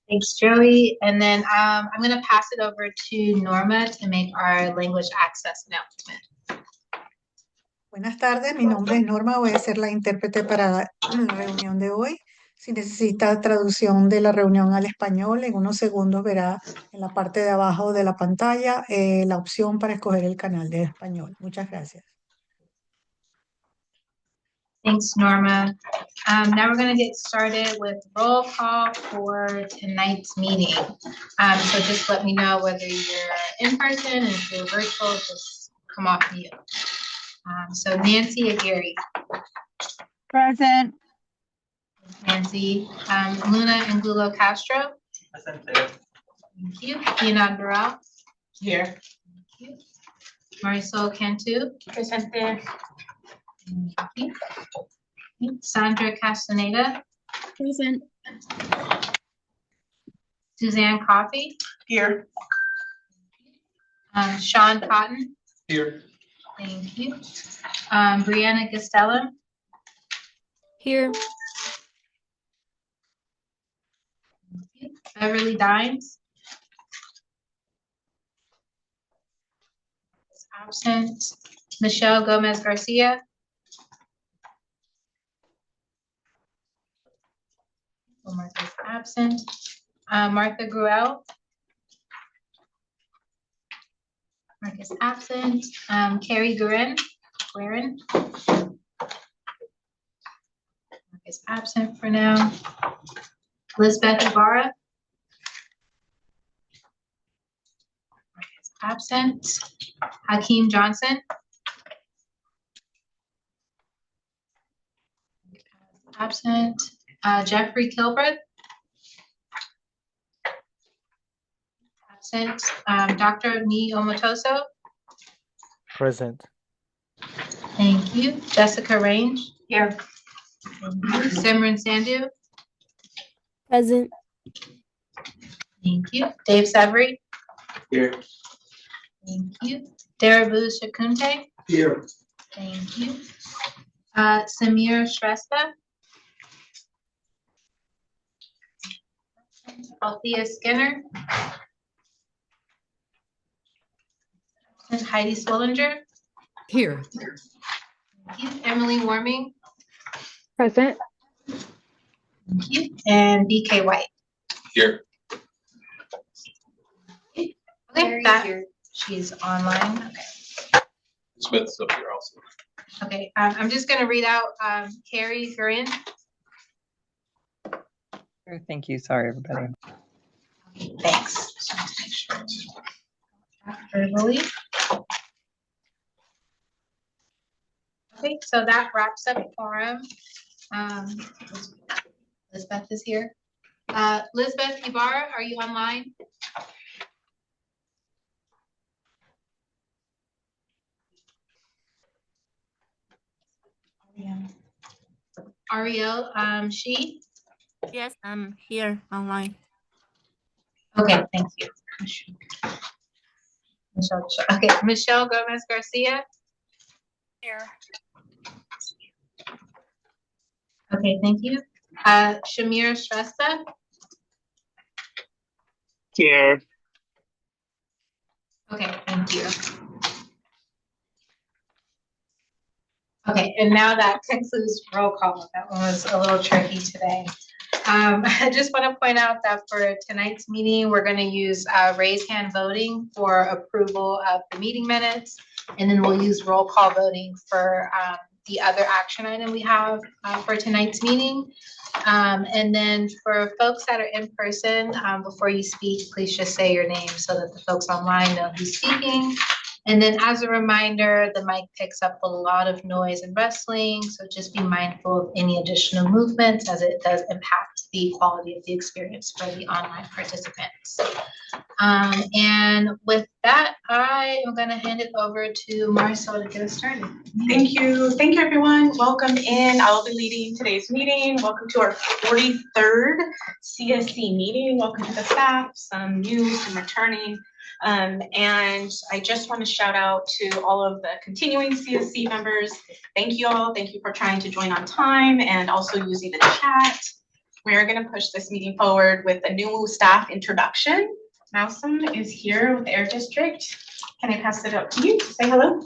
Thanks, Joey. And then I'm going to pass it over to Norma to make our language access announcement. Buenas tardes, mi nombre es Norma, voy a ser la intérprete para la reunión de hoy. Si necesita traducción de la reunión al español, en unos segundos verá en la parte de abajo de la pantalla la opción para escoger el canal de español. Muchas gracias. Thanks, Norma. Now we're going to get started with roll call for tonight's meeting. So just let me know whether you're in person, and if you're virtual, just come off mute. So Nancy Aguirre. Present. Nancy. Luna Angulo Castro. Present. Thank you. Ina Burrell. Here. Thank you. Marisol Cantu. Presente. Thank you. Sandra Castaneda. Present. Suzanne Coffey. Here. Sean Cotton. Here. Thank you. Brianna Costello. Here. Thank you. Beverly Dines. Absent. Michelle Gomez Garcia. Martha's absent. Martha Gruel. Mark is absent. Carrie Guerin. Mark is absent for now. Lisbeth Ibarra. Mark is absent. Hakeem Johnson. Absent. Jeffrey Kilbreth. Absent. Dr. Ni Omotoso. Present. Thank you. Jessica Range. Here. Thank you. Simran Sandhu. Present. Thank you. Dave Severy. Here. Thank you. Darabu Shakunte. Here. Thank you. Samir Shrestha. Althea Skinner. And Heidi Swillinger. Here. Thank you. Emily Warming. Present. Thank you. And BK White. Here. Okay, that she's online. Okay. Smith's up here also. Okay, I'm just gonna read out Carrie Guerin. Thank you. Sorry, everybody. Okay, thanks. Just want to make sure. Verbally. Okay, so that wraps up quorum. Lisbeth is here. Lisbeth Ibarra, are you online? Ariel, she? Yes, I'm here online. Okay, thank you. Michelle, okay, Michelle Gomez Garcia. Here. Okay, thank you. Shamir Shrestha. Here. Okay, thank you. Okay, and now that concludes roll call. That one was a little tricky today. I just want to point out that for tonight's meeting, we're going to use raise hand voting for approval of the meeting minutes, and then we'll use roll call voting for the other action item we have for tonight's meeting. And then for folks that are in person, before you speak, please just say your name so that the folks online know who's speaking. And then as a reminder, the mic picks up a lot of noise and rustling, so just be mindful of any additional movements as it does impact the quality of the experience for the online participants. And with that, I am going to hand it over to Marisol to get us started. Thank you. Thank you, everyone. Welcome in. I will be leading today's meeting. Welcome to our 43rd CSC meeting. Welcome to the staff, some new, some returning. And I just want to shout out to all of the continuing CSC members. Thank you all. Thank you for trying to join on time and also using the chat. We're going to push this meeting forward with a new staff introduction. Malcolm is here with the Air District. Can I pass it up to you to say hello?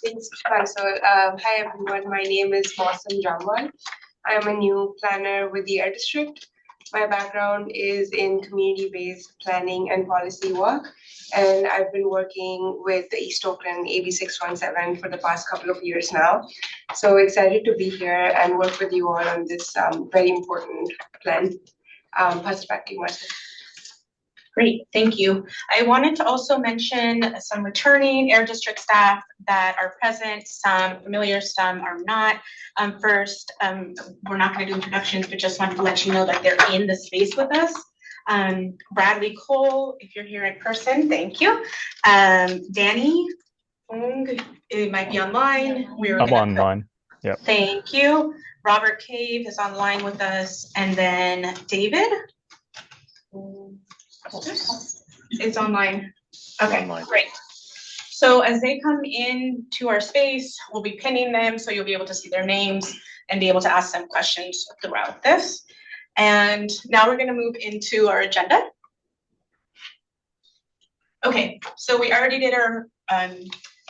Thanks, Chancellor. Hi everyone, my name is Mosam Jamwal. I am a new planner with the Air District. My background is in community-based planning and policy work, and I've been working with the East Oakland AB 617 for the past couple of years now. So excited to be here and work with you all on this very important plan. Pass it back to you, Marcia. Great, thank you. I wanted to also mention some returning Air District staff that are present, some familiar, some are not. First, we're not going to do introductions, but just wanted to let you know that they're in the space with us. Bradley Cole, if you're here in person, thank you. Danny, it might be online. I'm online. Yep. Thank you. Robert Cave is online with us, and then David is online. Okay, Online. great. So as they come in to our space, we'll be pinning them so you'll be able to see their names and be able to ask them questions throughout this. And now we're going to move into our agenda. Okay, so we already did our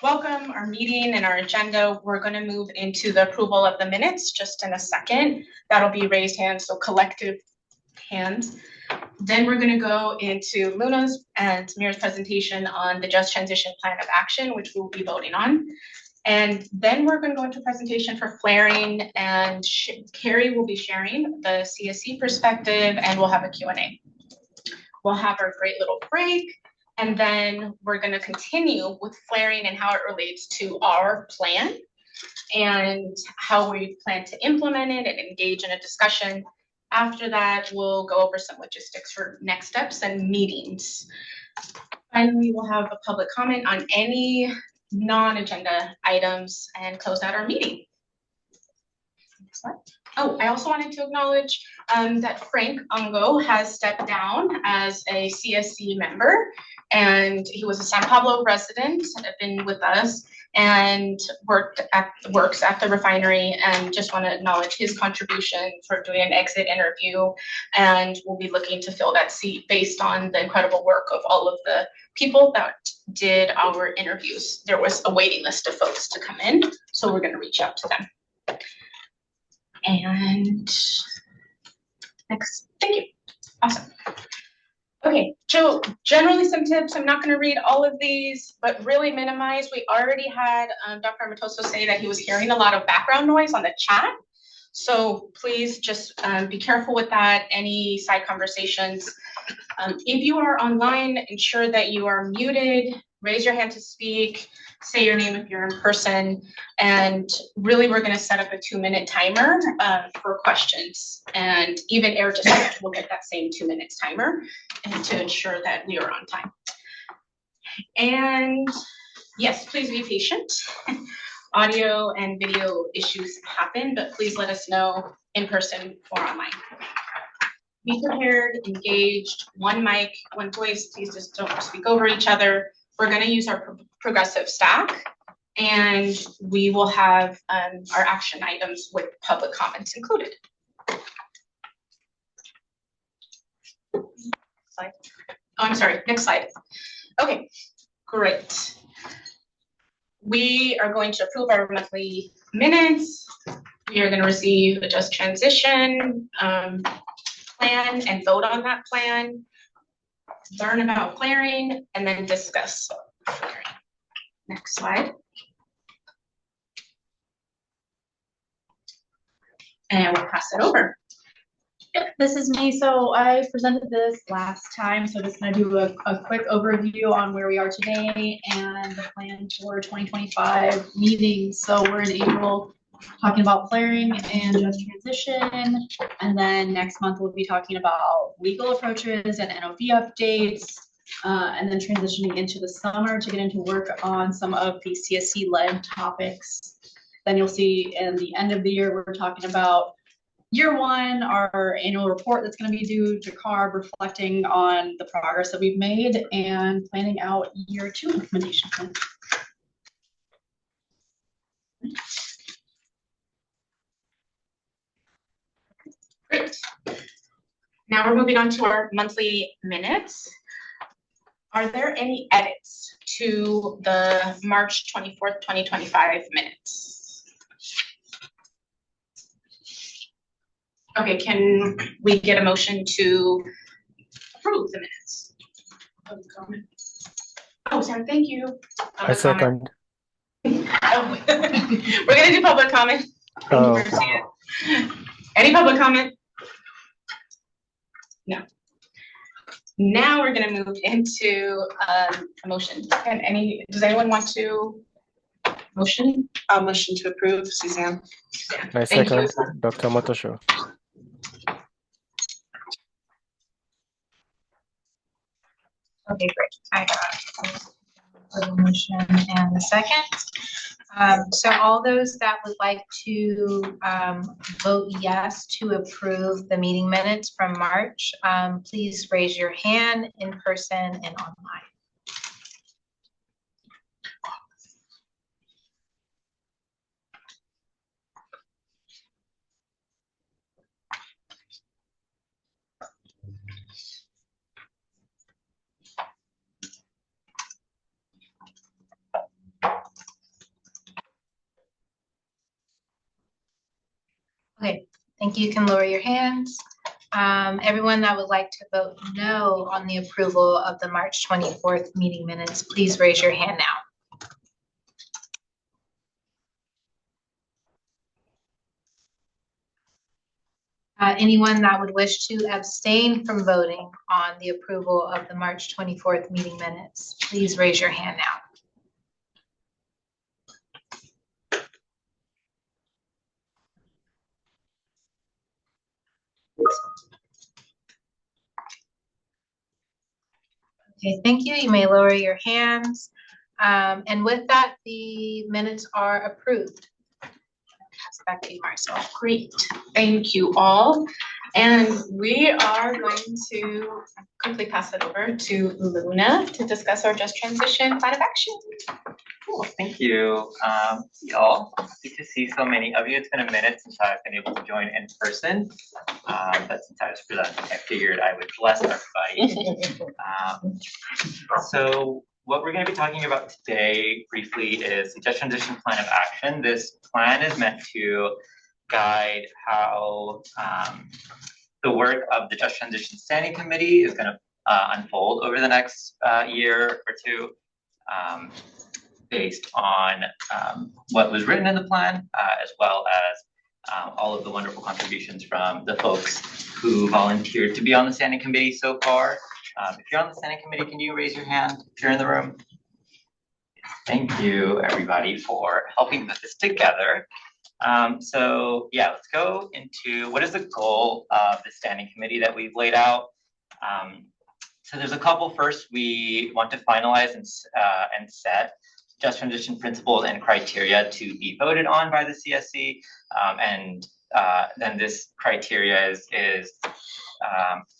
welcome, our meeting, and our agenda. We're going to move into the approval of the minutes just in a second. That'll be raised hands, so collective hands. Then we're going to go into Luna's and Samira's presentation on the Just Transition Plan of Action, which we'll be voting on. And then we're going to go into a presentation for flaring, and Carrie will be sharing the CSC perspective, and we'll have a Q&A. We'll have our great little break, and then we're going to continue with flaring and how it relates to our plan and how we plan to implement it and engage in a discussion. After that, we'll go over some logistics for next steps and meetings. Finally, we'll have a public comment on any non-agenda items and close out our meeting. Next slide. Oh, I also wanted to acknowledge that Frank Ungo has stepped down as a CSC member, and he was a San Pablo resident, been with us, and works at the refinery, and just want to acknowledge his contribution for doing an exit interview, and we'll be looking to fill that seat based on the incredible work of all of the people that did our interviews. There was a waiting list of folks to come in, so we're going to reach out to them. And next, thank you. Awesome. Okay, so generally some tips. I'm not going to read all of these, but really minimize. We already had Dr. Armatoso say that he was hearing a lot of background noise on the chat. So please just be careful with that. Any side conversations. If you are online, ensure that you are muted. Raise your hand to speak. Say your name if you're in person. And really, we're going to set up a 2-minute timer for questions. And even Air District will get that same 2 minutes timer and to ensure that we are on time. And yes, please be patient. Audio and video issues happen, but please let us know in person or online. Be prepared, engaged, one mic, one voice. Please just don't speak over each other. We're going to use our progressive stack, and we will have our action items with public comments included. Slide. Oh, I'm sorry, next slide. Okay, great. We are going to approve our monthly minutes. We are going to receive a Just Transition plan and vote on that plan. Learn about flaring, and then discuss flaring. Next slide. And we'll pass it over. Yep, this is me. So I presented this last time, so just going to do a quick overview on where we are today and the plan for 2025 meetings. So we're in April talking about flaring and just transition, and then next month we'll be talking about legal approaches and NOV updates, and then transitioning into the summer to get into work on some of the CSC-led topics. Then you'll see in the end of the year we're talking about year one, our annual report that's going to be due to CARB, reflecting on the progress that we've made and planning out year two implementation plan. Great. Now we're moving on to our monthly minutes. Are there any edits to the March 24th, 2025 minutes? Okay, can we get a motion to approve the minutes? Oh, sorry, thank you. I second. Oh, we're gonna do public comment. Thank you, Marcia. Any public comment? No. Now we're gonna move into a motion. And does anyone want to motion? I'll motion to approve, Suzanne. I Thank you. second. Dr. Motosho. Okay, great. I got a motion and a second. So all those that would like to vote yes to approve the meeting minutes from March, please raise your hand in person and online. Okay, thank you. You can lower your hands. Everyone that would like to vote no on the approval of the March 24th meeting minutes, please raise your hand now. Anyone that would wish to abstain from voting on the approval of the March 24th meeting minutes, please raise your hand now. Okay, thank you. You may lower your hands. And with that, the minutes are approved. Pass back to you, Marcel. Great, thank you all. And we are going to quickly pass it over to Luna to discuss our just transition plan of action. Cool, thank you. Y'all, good to see so many of you. It's been a minute since I've been able to join in person. But since I was presenting, I figured I would bless everybody. So what we're going to be talking about today briefly is the Just Transition Plan of Action. This plan is meant to guide how the work of the Just Transition Standing Committee is going to unfold over the next year or two, based on what was written in the plan, as well as all of the wonderful contributions from the folks who volunteered to be on the Standing Committee so far. If you're on the Standing Committee, can you raise your hand if you're in the room? Thank you, everybody, for helping put this together. So yeah, let's go into what is the goal of the Standing Committee that we've laid out. So there's a couple. First, we want to finalize and set just transition principles and criteria to be voted on by the CSC. And then this criteria is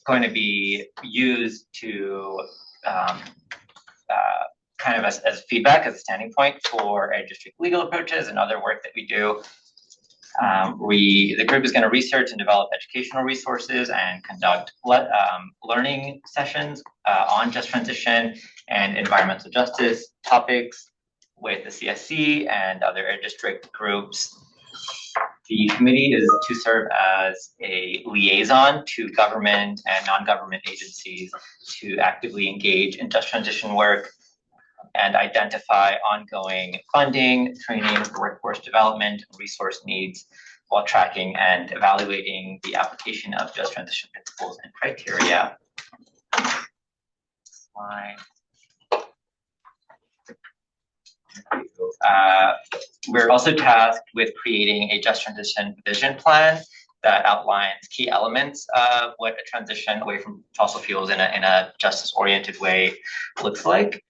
going to be used to kind of as feedback, as a standing point for Ed District legal approaches and other work that we do. The group is going to research and develop educational resources and conduct learning sessions on just transition and environmental justice topics with the CSC and other Ed District groups. The committee is to serve as a liaison to government and non-government agencies to actively engage in just transition work and identify ongoing funding, training, workforce development, resource needs while tracking and evaluating the application of just transition principles and criteria. Slide. We're also tasked with creating a just transition vision plan that outlines key elements of what a transition away from fossil fuels in a justice-oriented way looks like.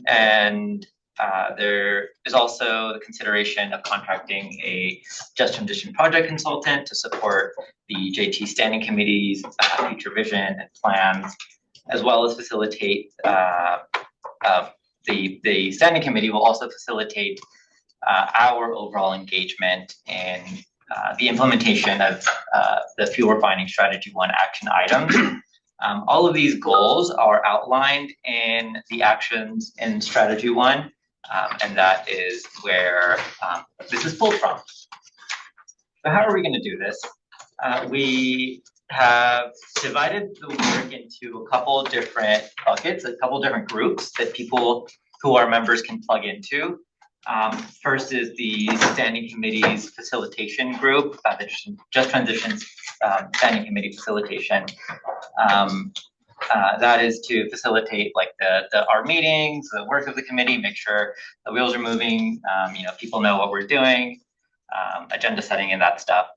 And There is also the consideration of contracting a just transition project consultant to support the JT standing committee's future vision and plans, as well as facilitate the standing committee will also facilitate our overall engagement in the implementation of the fuel refining strategy 1 action items. All of these goals are outlined in the actions in strategy 1, and that is where this is pulled from. So how are we going to do this? We have divided the work into a couple different buckets, a couple different groups that people who are members can plug into. First is the Standing Committee's facilitation group, the Just Transitions Standing Committee facilitation. That is to facilitate like our meetings, the work of the committee, make sure the wheels are moving, people know what we're doing, agenda setting and that stuff.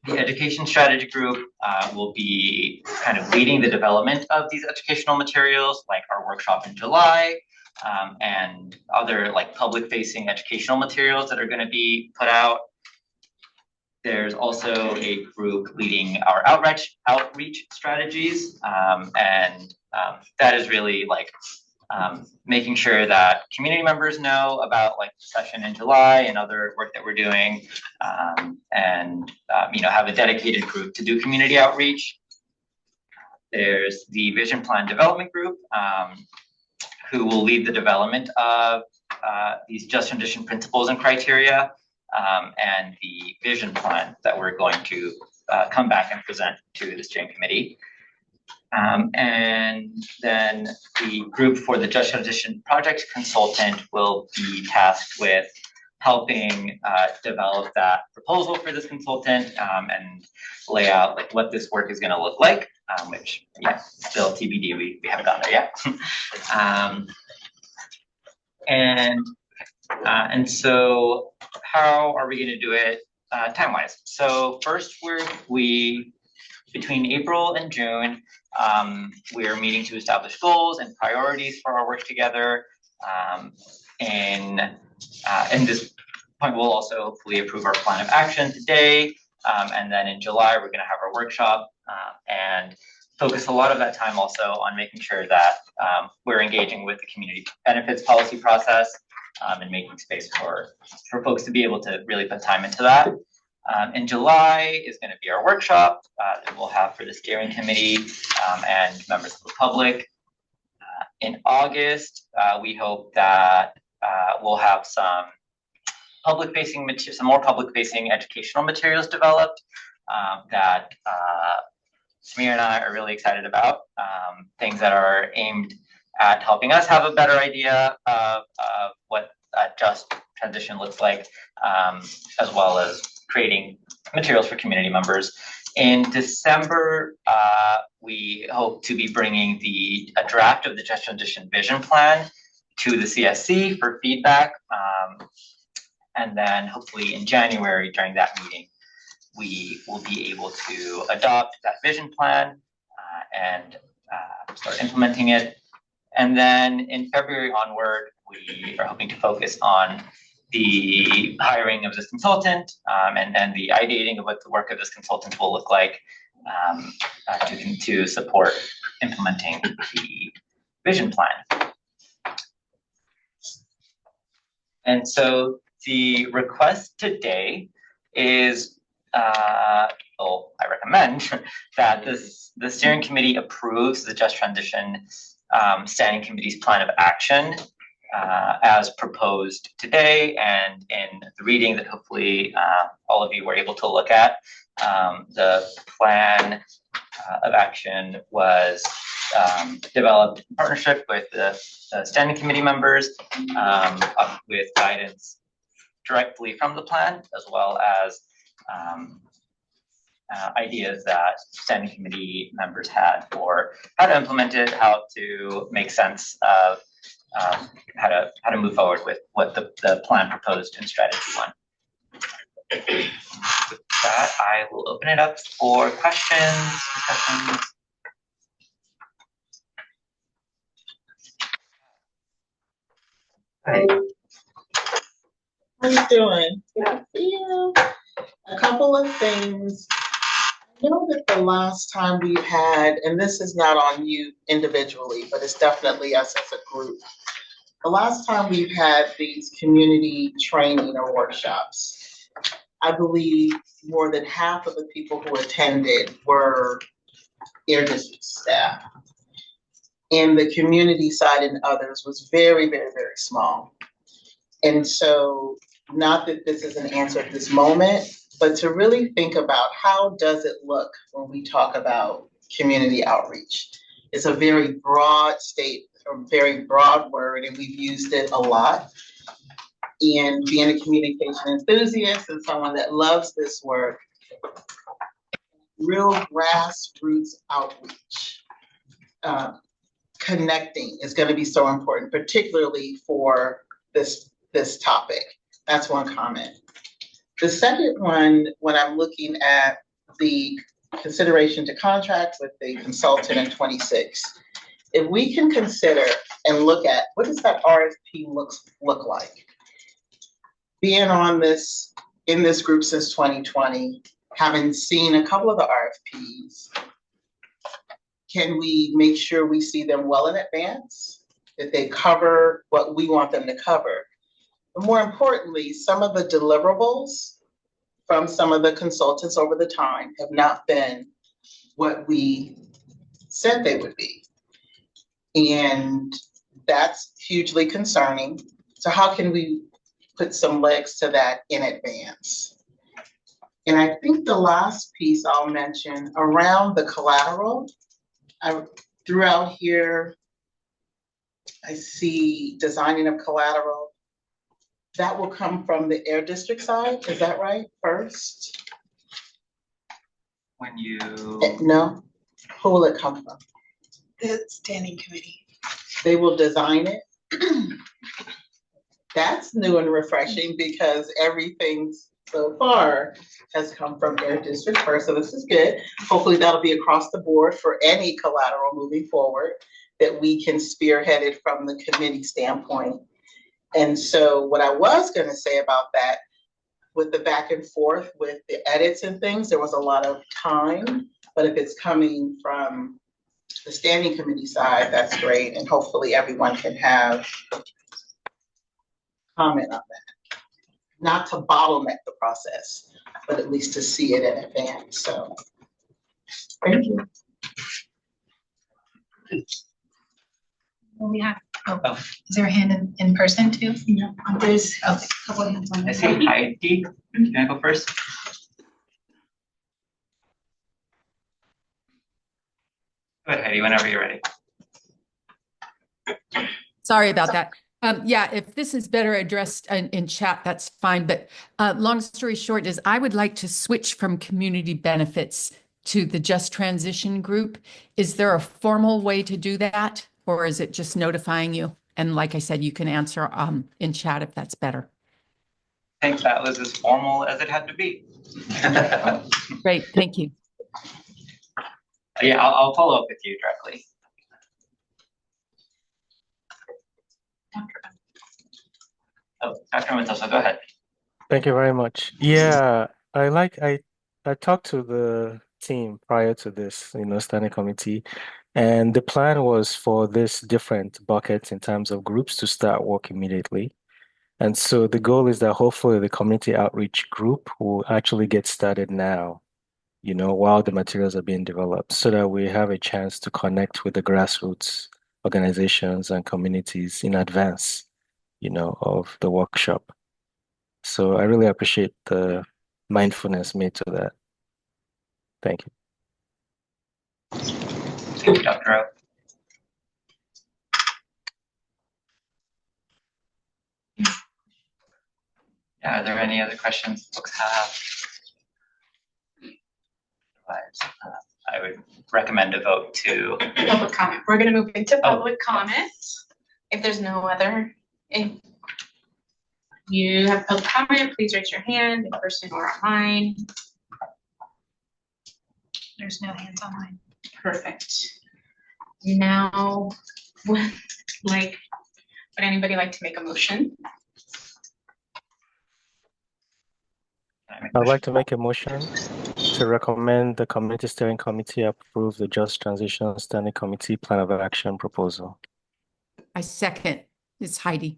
The education strategy group will be kind of leading the development of these educational materials, like our workshop in July, and other like public-facing educational materials that are going to be put out. There's also a group leading our outreach strategies, and that is really like making sure that community members know about like the session in July and other work that we're doing, and have a dedicated group to do community outreach. There's the vision plan development group, who will lead the development of these just transition principles and criteria, and the vision plan that we're going to come back and present to the steering committee. And then the group for the Just Transition Project Consultant will be tasked with helping develop that proposal for this consultant, and lay out like what this work is going to look like, which still TBD, we haven't gotten there yet. And so how are we going to do it time-wise? So first we between April and June, we're meeting to establish goals and priorities for our work together. In this point, we'll also hopefully approve our plan of action today. And then in July, we're going to have our workshop and focus a lot of that time also on making sure that we're engaging with the community benefits policy process, and making space for folks to be able to really put time into that. In July is going to be our workshop that we'll have for the steering committee and members of the public. In August, we hope that we'll have some more public-facing educational materials developed that Samir and I are really excited about. Things that are aimed at helping us have a better idea of what just transition looks like, as well as creating materials for community members. In December, we hope to be bringing a draft of the Just Transition Vision Plan to the CSC for feedback. And then hopefully in January during that meeting, we will be able to adopt that vision plan and start implementing it. And then in February onward, we are hoping to focus on the hiring of this consultant, and the ideating of what the work of this consultant will look like, to support implementing the vision plan. And so the request today is, I recommend that the steering committee approves the Just Transition Standing Committee's plan of action as proposed today, and in the reading that hopefully all of you were able to look at. The plan of action was developed in partnership with the standing committee members, with guidance directly from the plan, as well as ideas that standing committee members had for how to implement it, how to make sense of how to move forward with what the plan proposed in strategy 1. With that, I will open it up for questions, discussions. doing? Good to see you. A couple of things. I know that the last time we had, and this is not on you individually, but it's definitely us as a group. The last time we've had these community training or workshops, I believe more than half of the people who attended were Air District staff. And the community side and others was very, very, very small. And so, not that this is an answer at this moment, but to really think about how does it look when we talk about community outreach. It's a very broad very broad word, and we've used it a lot. And being a communication enthusiast and someone that loves this work, real grassroots outreach, connecting is going to be so important, particularly for this topic. That's one comment. The second one, when I'm looking at the consideration to contract with the consultant in 26, if we can consider and look at what does that RFP look like? Being in this group since 2020, having seen a couple of the RFPs, can we make sure we see them well in advance, that they cover what we want them to cover? But more importantly, some of the deliverables from some of the consultants over the time have not been what we said they would be. And that's hugely concerning. So how can we put some legs to that in advance? And I think the last piece I'll mention around the collateral, I threw out here, I see designing of collateral. That will come from the Air District side, is that right, first? When you... No, who will it come from? The standing committee. They will design it. That's new and refreshing because everything so far has come from Air District first, so this is good. Hopefully that'll be across the board for any collateral moving forward that we can spearhead it from the committee standpoint. And so what I was going to say about that, with the back and forth with the edits and things, there was a lot of time, but if it's coming from the standing committee side, that's great. And hopefully everyone can have comment on that. Not to bottleneck the process, but at least to see it in advance. So, thank you. Well, we have, is there a hand in person too? No. There's, okay, a couple of hands on I this. see Heidi. Can I go first? Go ahead, Heidi, whenever you're ready. Sorry about that. Yeah, if this is better addressed in chat, that's fine. But long story short is I would like to switch from community benefits to the Just Transition group. Is there a formal way to do that? Or is it just notifying you? And like I said, you can answer in chat if that's better. I think that was as formal as it had to be. Great, thank you. Yeah, I'll follow up with you directly. Oh, Dr. Mendoza, go ahead. Thank you very much. Yeah, I talked to the team prior to this, standing committee, and the plan was for this different buckets in terms of groups to start work immediately. And so the goal is that hopefully the community outreach group will actually get started now, while the materials are being developed, so that we have a chance to connect with the grassroots organizations and communities in advance, of the workshop. So I really appreciate the mindfulness made to that. Thank you. Thank you, Dr. O. Yeah, are there any other questions folks have? Otherwise, I would recommend a vote to Public comment. We're gonna move into public comment. If there's no other, if you have public comment, please raise your hand in person or online. There's no hands online. Perfect. Now, would anybody like to make a motion? I'd like to make a motion to recommend the Community Steering Committee approve the Just Transition Standing Committee Plan of Action proposal. I second. It's Heidi.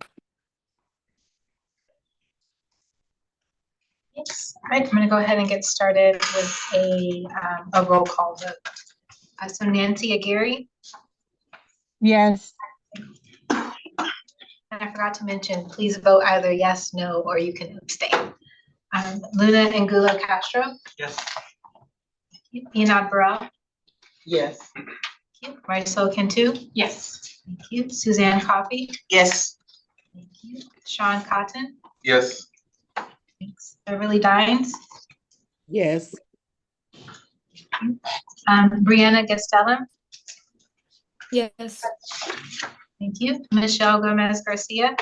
Yes. All right, I'm gonna go ahead and get started with a roll call vote. So Nancy Aguirre, Yes. and I forgot to mention, please vote either yes, no, or you can abstain. Luna Angulo Castro, Yes. Enad Barral, Yes. thank you. Marisol Cantu, Yes. thank you. Suzanne Coffey, Yes. thank you. Sean Cotton, Yes. thanks. Beverly Dines, Yes. Brianna Gastelum, Yes. thank you. Michelle Gomez Garcia,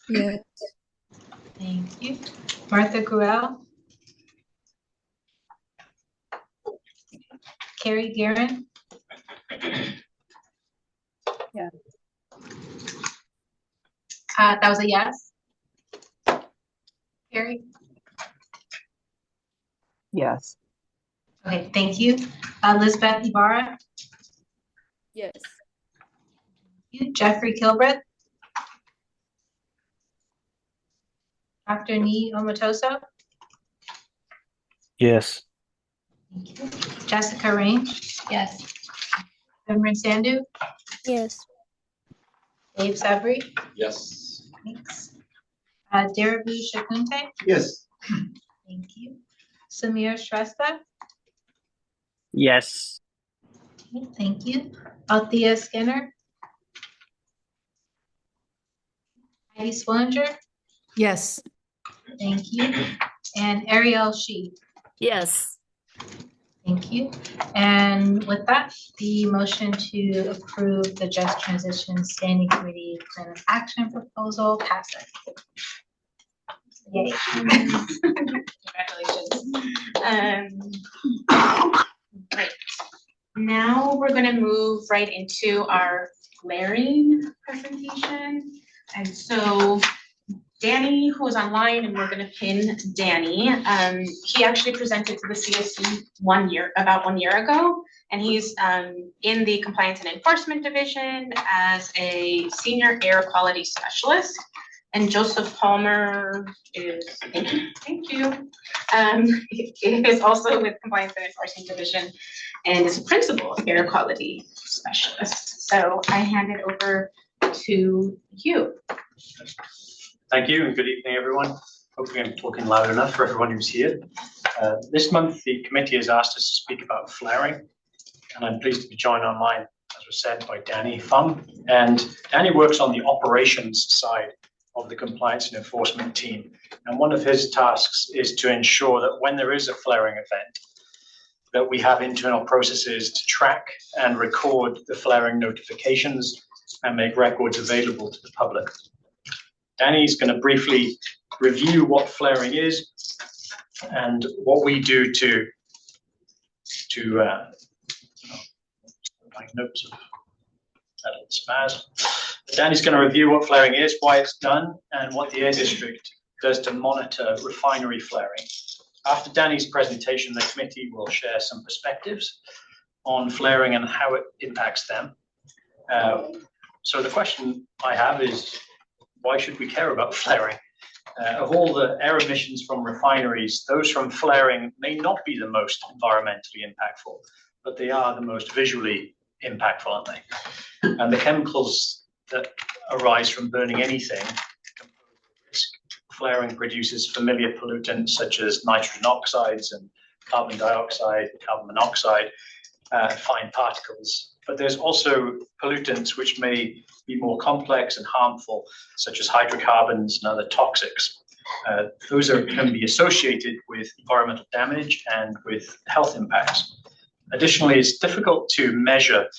Yes. thank you. Martha Gruel, Carrie Guerin. Yeah. That was a yes. Carrie? Yes. Okay, thank you. Lisbeth Ibarra, Yes. you. Jeffrey Kilbreth. Dr. Nee Omotoso, Yes. thank you. Jessica Rain, Yes. Cameron Sandu, Yes. Dave Sabri, Yes. thanks. Darabu Shakunte, Yes. thank you. Samir Shrestha, Yes. okay, thank you. Althea Skinner, Heidi Swillinger, Yes. thank you. And Ariel Shi, Yes. thank you. And with that, the motion to approve the Just Transition Standing Committee Plan of Action proposal passes. Yay. Congratulations. Great. Now we're gonna move right into our flaring presentation. And so Danny, who is online, and we're gonna pin Danny, he actually presented to the CSC about 1 year ago. And he's in the Compliance and Enforcement Division as a senior air quality specialist. And Joseph Palmer is, thank you. He is also with Compliance and Enforcement Division and is a principal air quality specialist. So I hand it over to you. Thank you and good evening, everyone. Hopefully I'm talking loud enough for everyone who's here. This month, the committee has asked us to speak about flaring, and I'm pleased to be joined online, as was said, by Danny Pham. And Danny works on the operations side of the compliance and enforcement team. And one of his tasks is to ensure that when there is a flaring event, that we have internal processes to track and record the flaring notifications and make records available to the public. Danny's going to briefly review what flaring is and what we do to my notes of that little spaz. Danny's going to review what flaring is, why it's done, and what the Air District does to monitor refinery flaring. After Danny's presentation, the committee will share some perspectives on flaring and how it impacts them. So the question I have is, why should we care about flaring? Of all the air emissions from refineries, those from flaring may not be the most environmentally impactful, but they are the most visually impactful, aren't they? And the chemicals that arise from burning anything compose risk. Flaring produces familiar pollutants such as nitrogen oxides and carbon dioxide, carbon monoxide, fine particles. But there's also pollutants which may be more complex and harmful, such as hydrocarbons and other toxics. Those can be associated with environmental damage and with health impacts. Additionally, it's difficult to measure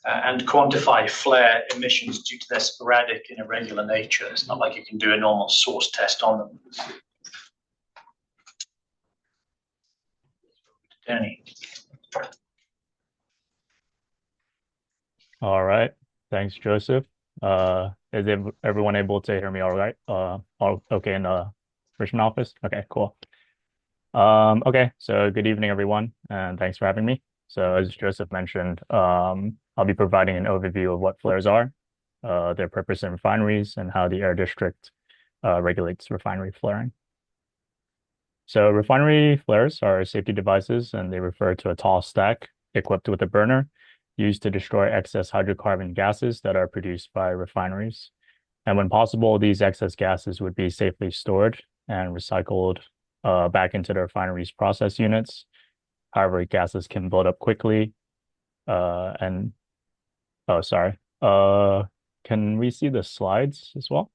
and quantify flare emissions due to their sporadic and irregular nature. It's not like you can do a normal source test on them. Danny. All right. Thanks, Joseph. Is everyone able to hear me all right? All okay in the Richmond office? Okay, cool. Okay, so good evening, everyone, and thanks for having me. So as Joseph mentioned, I'll be providing an overview of what flares are, their purpose in refineries, and how the Air District regulates refinery flaring. So refinery flares are safety devices, and they refer to a tall stack equipped with a burner used to destroy excess hydrocarbon gases that are produced by refineries. And when possible, these excess gases would be safely stored and recycled back into the refinery's process units. However, gases can build up quickly. And oh, sorry. Can we see the slides as well?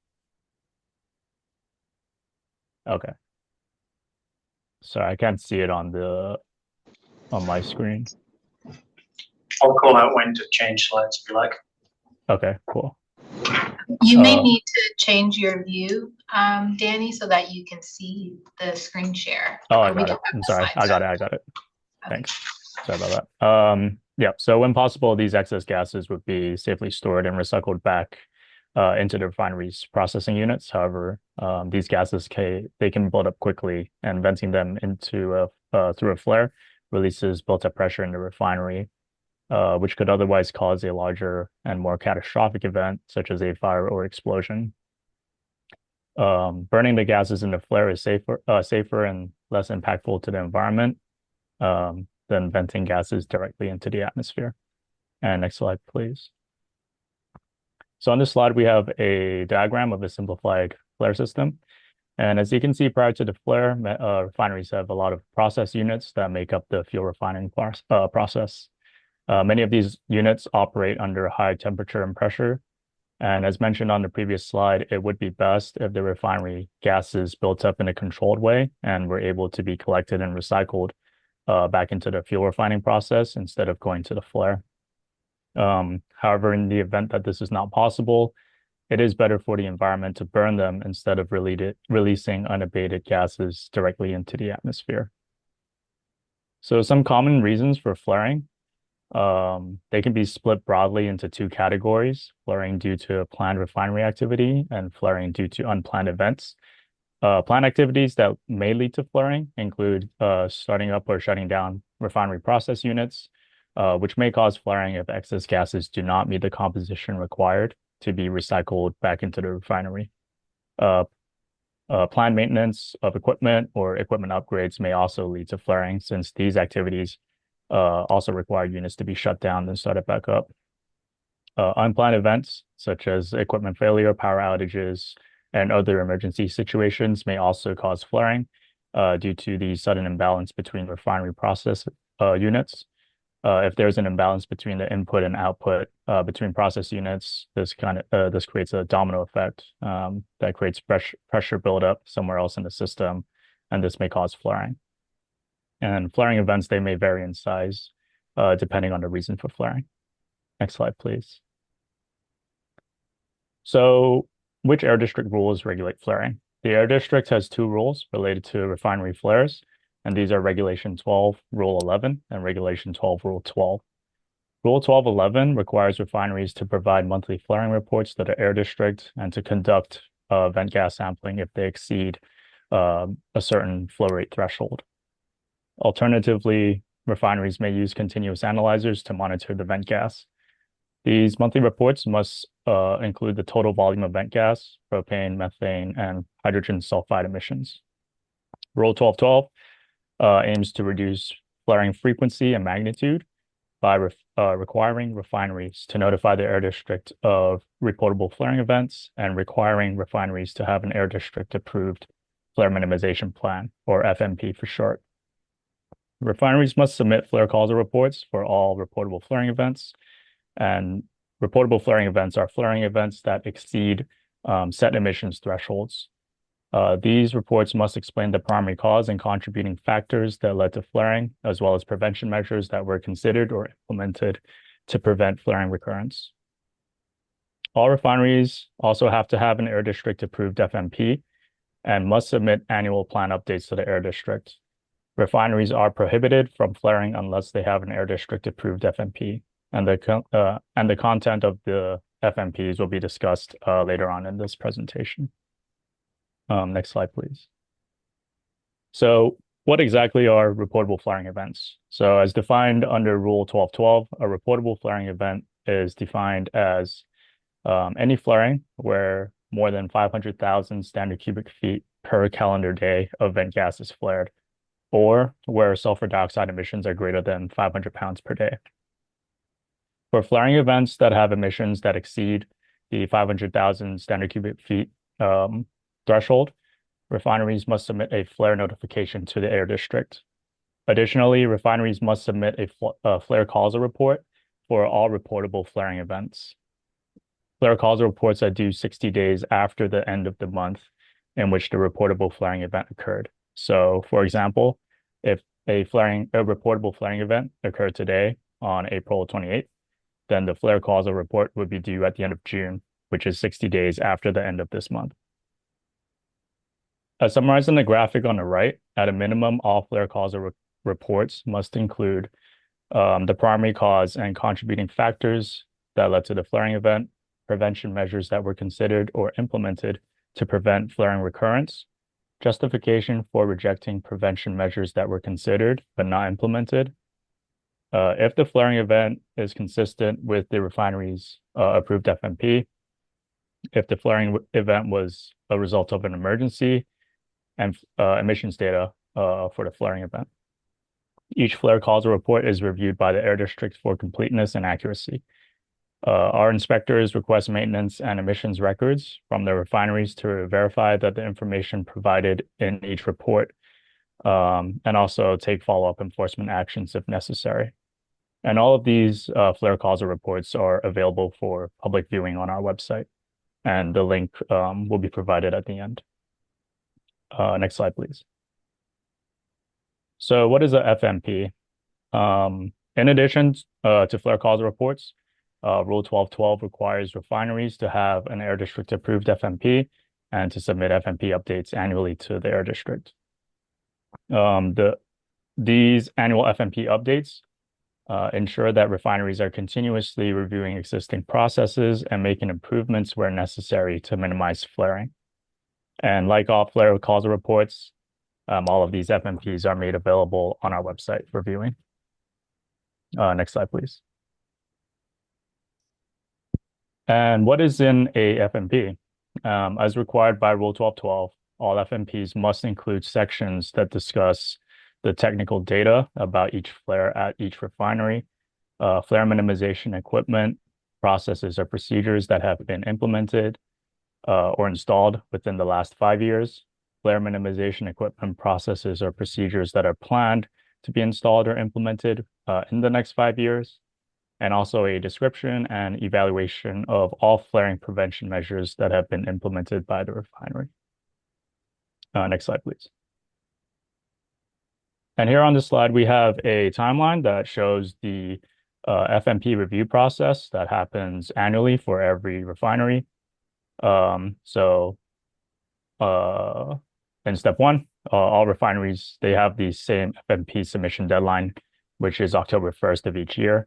Okay. Sorry, I can't see it on my screen. I'll call out when to change slides if you like. Okay, cool. You may need to change your view, Danny, so that you can see the screen share. Oh, I Or we got it. don't have I'm the sorry. slides I got up. it. Thanks. Sorry about that. Yeah, so when possible, these excess gases would be safely stored and recycled back into the refinery's processing units. However, these gases they can build up quickly, and venting them into through a flare releases built-up pressure in the refinery, which could otherwise cause a larger and more catastrophic event, such as a fire or explosion. Burning the gases in the flare is safer and less impactful to the environment than venting gases directly into the atmosphere. And next slide, please. So on this slide, we have a diagram of a simplified flare system. And as you can see, prior to the flare, refineries have a lot of process units that make up the fuel refining process. Many of these units operate under high temperature and pressure. And as mentioned on the previous slide, it would be best if the refinery gases built up in a controlled way and were able to be collected and recycled back into the fuel refining process instead of going to the flare. However, in the event that this is not possible, it is better for the environment to burn them instead of releasing unabated gases directly into the atmosphere. So some common reasons for flaring, they can be split broadly into two categories: flaring due to planned refinery activity and flaring due to unplanned events. Planned activities that may lead to flaring include starting up or shutting down refinery process units, which may cause flaring if excess gases do not meet the composition required to be recycled back into the refinery. Planned maintenance of equipment or equipment upgrades may also lead to flaring, since these activities also require units to be shut down and started back up. Unplanned events such as equipment failure, power outages, and other emergency situations may also cause flaring due to the sudden imbalance between refinery process units. If there's an imbalance between the input and output between process units, this creates a domino effect that creates pressure buildup somewhere else in the system, and this may cause flaring. And flaring events, they may vary in size depending on the reason for flaring. Next slide, please. So which air district rules regulate flaring? The air district has two rules related to refinery flares, and these are Regulation 12, Rule 11, and Regulation 12, Rule 12. Rule 1211 requires refineries to provide monthly flaring reports to the air district and to conduct vent gas sampling if they exceed a certain flow rate threshold. Alternatively, refineries may use continuous analyzers to monitor the vent gas. These monthly reports must include the total volume of vent gas, propane, methane, and hydrogen sulfide emissions. Rule 1212 aims to reduce flaring frequency and magnitude by requiring refineries to notify the air district of reportable flaring events and requiring refineries to have an air district approved flare minimization plan, or FMP for short. Refineries must submit flare causal reports for all reportable flaring events, and reportable flaring events are flaring events that exceed set emissions thresholds. These reports must explain the primary cause and contributing factors that led to flaring, as well as prevention measures that were considered or implemented to prevent flaring recurrence. All refineries also have to have an air district approved FMP and must submit annual plan updates to the air district. Refineries are prohibited from flaring unless they have an air district approved FMP, and the content of the FMPs will be discussed later on in this presentation. Next slide, please. So what exactly are reportable flaring events? So as defined under Rule 1212, a reportable flaring event is defined as any flaring where more than 500,000 standard cubic feet per calendar day of vent gas is flared, or where sulfur dioxide emissions are greater than 500 pounds per day. For flaring events that have emissions that exceed the 500,000 standard cubic feet threshold, refineries must submit a flare notification to the air district. Additionally, refineries must submit a flare causal report for all reportable flaring events. Flare causal reports are due 60 days after the end of the month in which the reportable flaring event occurred. So, for example, if a reportable flaring event occurred today on April 28th, then the flare causal report would be due at the end of June, which is 60 days after the end of this month. As summarized in the graphic on the right, at a minimum, all flare causal reports must include the primary cause and contributing factors that led to the flaring event, prevention measures that were considered or implemented to prevent flaring recurrence, justification for rejecting prevention measures that were considered but not implemented. If the flaring event is consistent with the refinery's approved FMP, if the flaring event was a result of an emergency, and emissions data for the flaring event. Each flare causal report is reviewed by the air district for completeness and accuracy. Our inspectors request maintenance and emissions records from the refineries to verify that the information provided in each report, and also take follow-up enforcement actions if necessary. And all of these flare causal reports are available for public viewing on our website, and the link will be provided at the end. Next slide, please. So what is a FMP? In addition to flare causal reports, Rule 1212 requires refineries to have an air district approved FMP and to submit FMP updates annually to the air district. These annual FMP updates ensure that refineries are continuously reviewing existing processes and making improvements where necessary to minimize flaring. And like all flare causal reports, all of these FMPs are made available on our website for viewing. Next slide, please. And what is in a FMP? As required by Rule 1212, all FMPs must include sections that discuss the technical data about each flare at each refinery, flare minimization equipment, processes or procedures that have been implemented or installed within the last 5 years, flare minimization equipment, processes or procedures that are planned to be installed or implemented in the next 5 years, and also a description and evaluation of all flaring prevention measures that have been implemented by the refinery. Next slide, please. And here on this slide, we have a timeline that shows the FMP review process that happens annually for every refinery. In step one, all refineries, they have the same FMP submission deadline, which is October 1st of each year.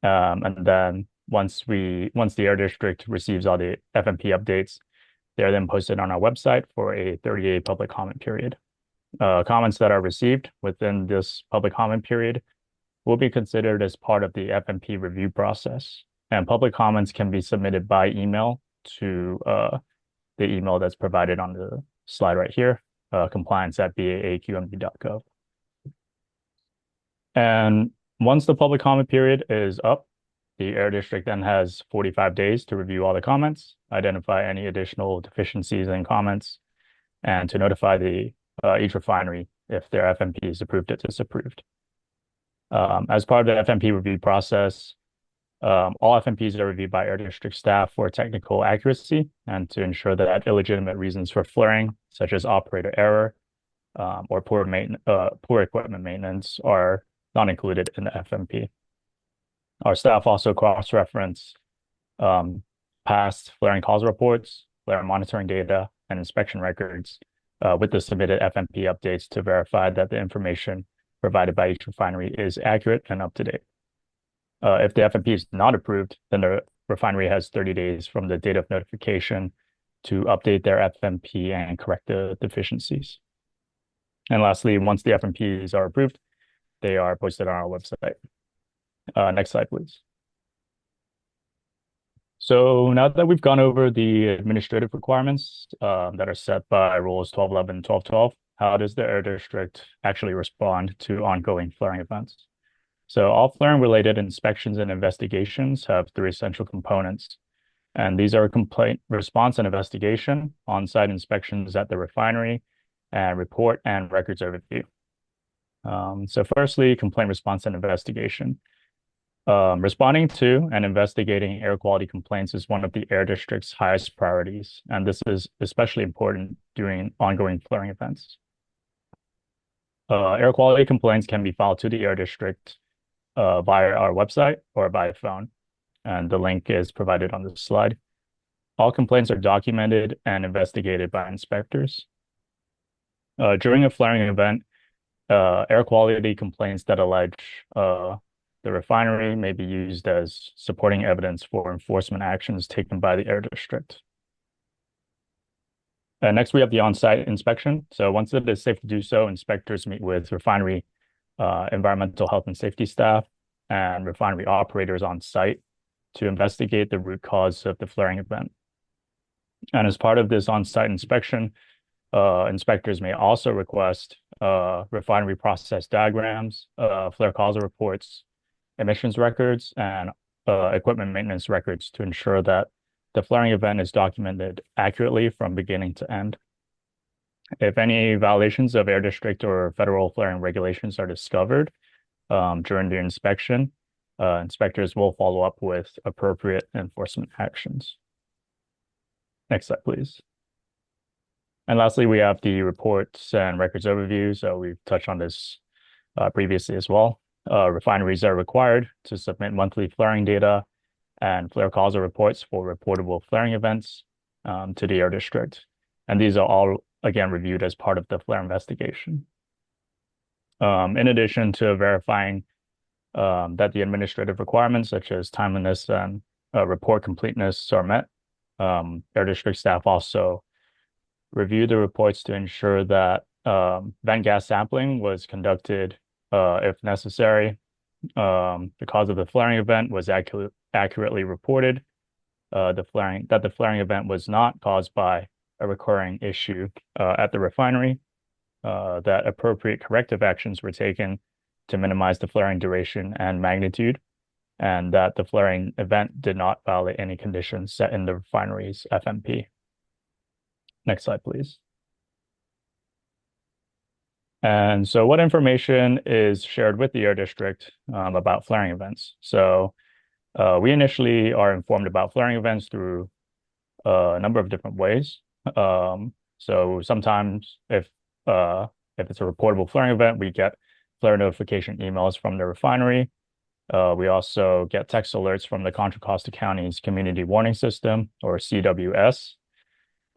And then once the air district receives all the FMP updates, they're then posted on our website for a 30-day public comment period. Comments that are received within this public comment period will be considered as part of the FMP review process. And public comments can be submitted by email to the email that's provided on the slide right here, compliance@baaqmd.gov. And once the public comment period is up, the air district then has 45 days to review all the comments, identify any additional deficiencies in comments, and to notify each refinery if their FMP is approved or disapproved. As part of the FMP review process, all FMPs are reviewed by air district staff for technical accuracy and to ensure that illegitimate reasons for flaring, such as operator error or poor equipment maintenance, are not included in the FMP. Our staff also cross-reference past flaring cause reports, flare monitoring data, and inspection records with the submitted FMP updates to verify that the information provided by each refinery is accurate and up to date. If the FMP is not approved, then the refinery has 30 days from the date of notification to update their FMP and correct the deficiencies. And lastly, once the FMPs are approved, they are posted on our website. Next slide, please. So now that we've gone over the administrative requirements that are set by rules 1211 and 1212, how does the Air District actually respond to ongoing flaring events? So all flaring related inspections and investigations have three essential components. And these are complaint response and investigation, on-site inspections at the refinery, and report and records overview. So firstly, complaint response and investigation. Responding to and investigating air quality complaints is one of the Air District's highest priorities, and this is especially important during ongoing flaring events. Air quality complaints can be filed to the Air District via our website or by phone, and the link is provided on the slide. All complaints are documented and investigated by inspectors. During a flaring event, air quality complaints that allege the refinery may be used as supporting evidence for enforcement actions taken by the Air District. Next, we have the on-site inspection. So once it is safe to do so, inspectors meet with refinery environmental health and safety staff and refinery operators on site to investigate the root cause of the flaring event. And as part of this on-site inspection, inspectors may also request refinery process diagrams, flare causal reports, emissions records, and equipment maintenance records to ensure that the flaring event is documented accurately from beginning to end. If any violations of Air District or federal flaring regulations are discovered during the inspection, inspectors will follow up with appropriate enforcement actions. Next slide, please. And lastly, we have the reports and records overview. So we've touched on this previously as well. Refineries are required to submit monthly flaring data and flare causal reports for reportable flaring events to the Air District. And these are all, again, reviewed as part of the flare investigation. In addition to verifying that the administrative requirements such as timeliness and report completeness are met, Air District staff also review the reports to ensure that vent gas sampling was conducted if necessary. The cause of the flaring event was accurately reported. The flaring event was not caused by a recurring issue at the refinery. That appropriate corrective actions were taken to minimize the flaring duration and magnitude, and that the flaring event did not violate any conditions set in the refinery's FMP. Next slide, please. And so what information is shared with the Air District about flaring events? So we initially are informed about flaring events through a number of different ways. So sometimes if it's a reportable flaring event, we get flare notification emails from the refinery. We also get text alerts from the Contra Costa County's Community Warning System, or CWS.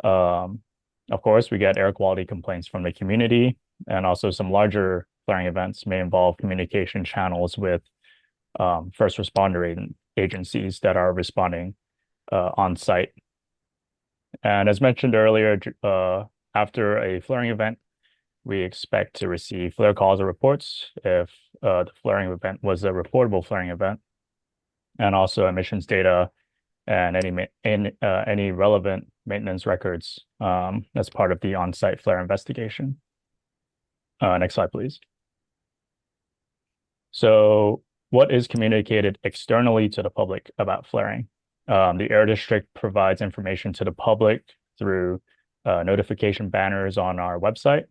Of course, we get air quality complaints from the community, and also some larger flaring events may involve communication channels with first responder agencies that are responding on site. And as mentioned earlier, after a flaring event, we expect to receive flare causal reports if the flaring event was a reportable flaring event, and also emissions data and any relevant maintenance records as part of the on-site flare investigation. Next slide, please. So what is communicated externally to the public about flaring? The Air District provides information to the public through notification banners on our website,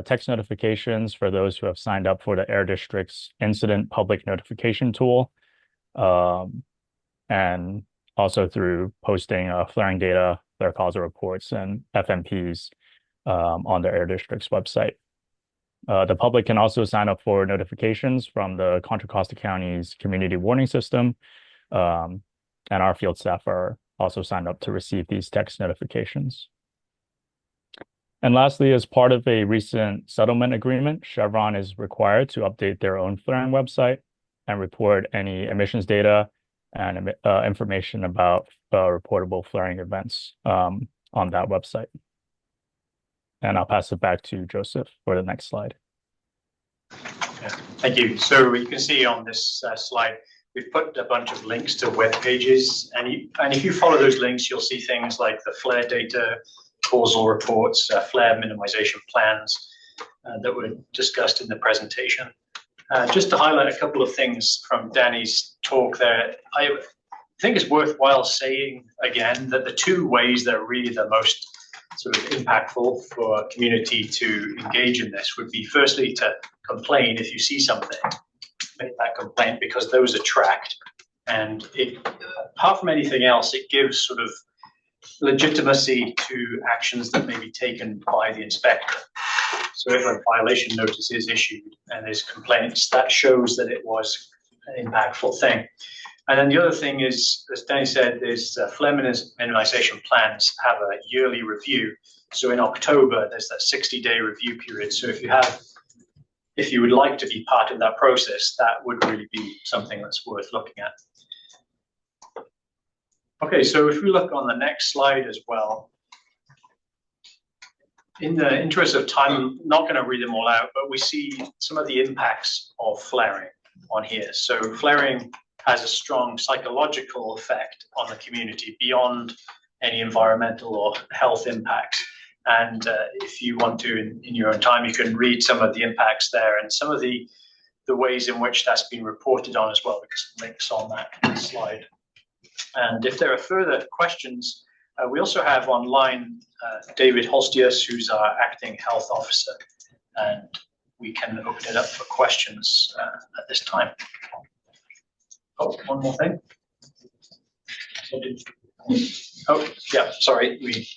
text notifications for those who have signed up for the Air District's incident public notification tool, and also through posting flaring data, flare causal reports, and FMPs on the Air District's website. The public can also sign up for notifications from the Contra Costa County's Community Warning System, and our field staff are also signed up to receive these text notifications. And lastly, as part of a recent settlement agreement, Chevron is required to update their own flaring website and report any emissions data and information about reportable flaring events on that website. And I'll pass it back to Joseph for the next slide. Yeah, thank you. So you can see on this slide, we've put a bunch of links to web pages, and if you follow those links, you'll see things like the flare data, causal reports, flare minimization plans that were discussed in the presentation. Just to highlight a couple of things from Danny's talk there, I think it's worthwhile saying again that the two ways that are really the most sort of impactful for a community to engage in this would be firstly to complain if you see something, make that complaint, because those are tracked. And apart from anything else, it gives sort of legitimacy to actions that may be taken by the inspector. So if a violation notice is issued and there's complaints, that shows that it was an impactful thing. And then the other thing is, as Danny said, is flare minimization plans have a yearly review. So in October, there's that 60-day review period. So if you would like to be part of that process, that would really be something that's worth looking at. Okay, so if we look on the next slide as well, in the interest of time, I'm not going to read them all out, but we see some of the impacts of flaring on here. So flaring has a strong psychological effect on the community beyond any environmental or health impacts. And if you want to, in your own time, you can read some of the impacts there and some of the ways in which that's been reported on as well, because links on that slide. And if there are further questions, we also have online David Holstius, who's our acting health officer, and we can open it up for questions at this time. Oh, one more thing. Oh, yeah, sorry, we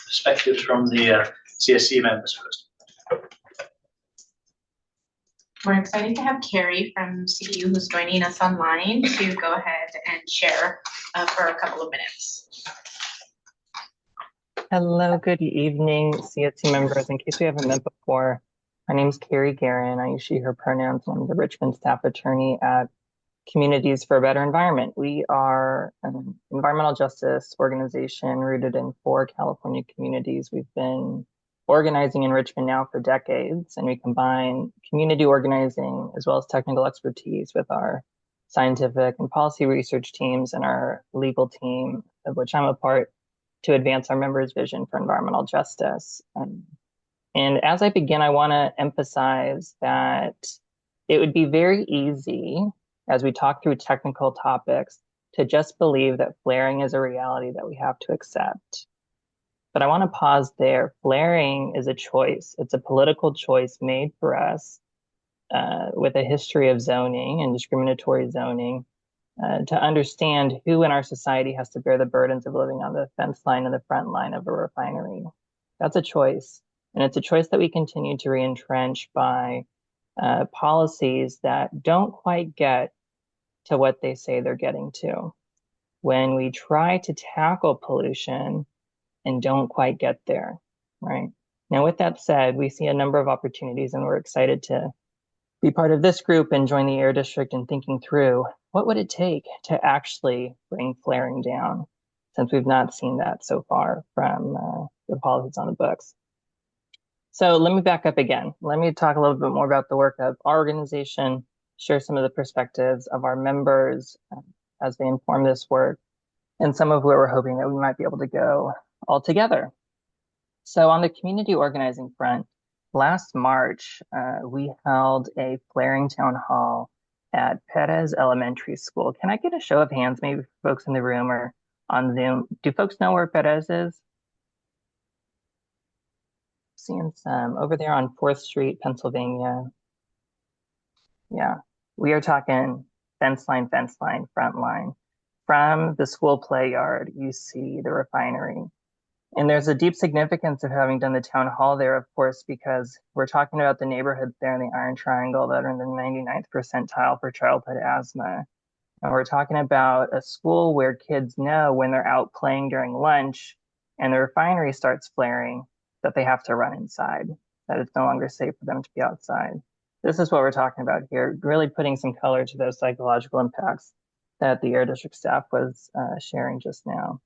perspectives from the CSC members first. We're excited to have Carrie from CU who's joining us online to go ahead and share for a couple of minutes. Hello, good evening, CSC members. In case we haven't met before, my name is Carrie Guerin. I use she, her pronouns. I'm the Richmond staff attorney at Communities for a Better Environment. We are an environmental justice organization rooted in 4 California communities. We've been organizing in Richmond now for decades, and we combine community organizing as well as technical expertise with our scientific and policy research teams and our legal team, of which I'm a part, to advance our members' vision for environmental justice. And as I begin, I want to emphasize that it would be very easy, as we talk through technical topics, to just believe that flaring is a reality that we have to accept. But I want to pause there. Flaring is a choice. It's a political choice made for us with a history of zoning and discriminatory zoning to understand who in our society has to bear the burdens of living on the fence line and the front line of a refinery. That's a choice. And it's a choice that we continue to re-entrench by policies that don't quite get to what they say they're getting to. When we try to tackle pollution and don't quite get there, right? Now, with that said, we see a number of opportunities, and we're excited to be part of this group and join the Air District in thinking through what would it take to actually bring flaring down, since we've not seen that so far from the policies on the books. So let me back up again. Let me talk a little bit more about the work of our organization, share some of the perspectives of our members as they inform this work, and some of where we're hoping that we might be able to go all together. So on the community organizing front, last March, we held a flaring town hall at Perez Elementary School. Can I get a show of hands, maybe folks in the room or on Zoom? Do folks know where Perez is? Seeing some over there on 4th Street, Pennsylvania. Yeah, we are talking fence line, front line. From the school play yard, you see the refinery. And there's a deep significance of having done the town hall there, of course, because we're talking about the neighborhoods there in the Iron Triangle that are in the 99th percentile for childhood asthma. And we're talking about a school where kids know when they're out playing during lunch and the refinery starts flaring that they have to run inside, that it's no longer safe for them to be outside. This is what we're talking about here, really putting some color to those psychological impacts that the Air District staff was sharing just now.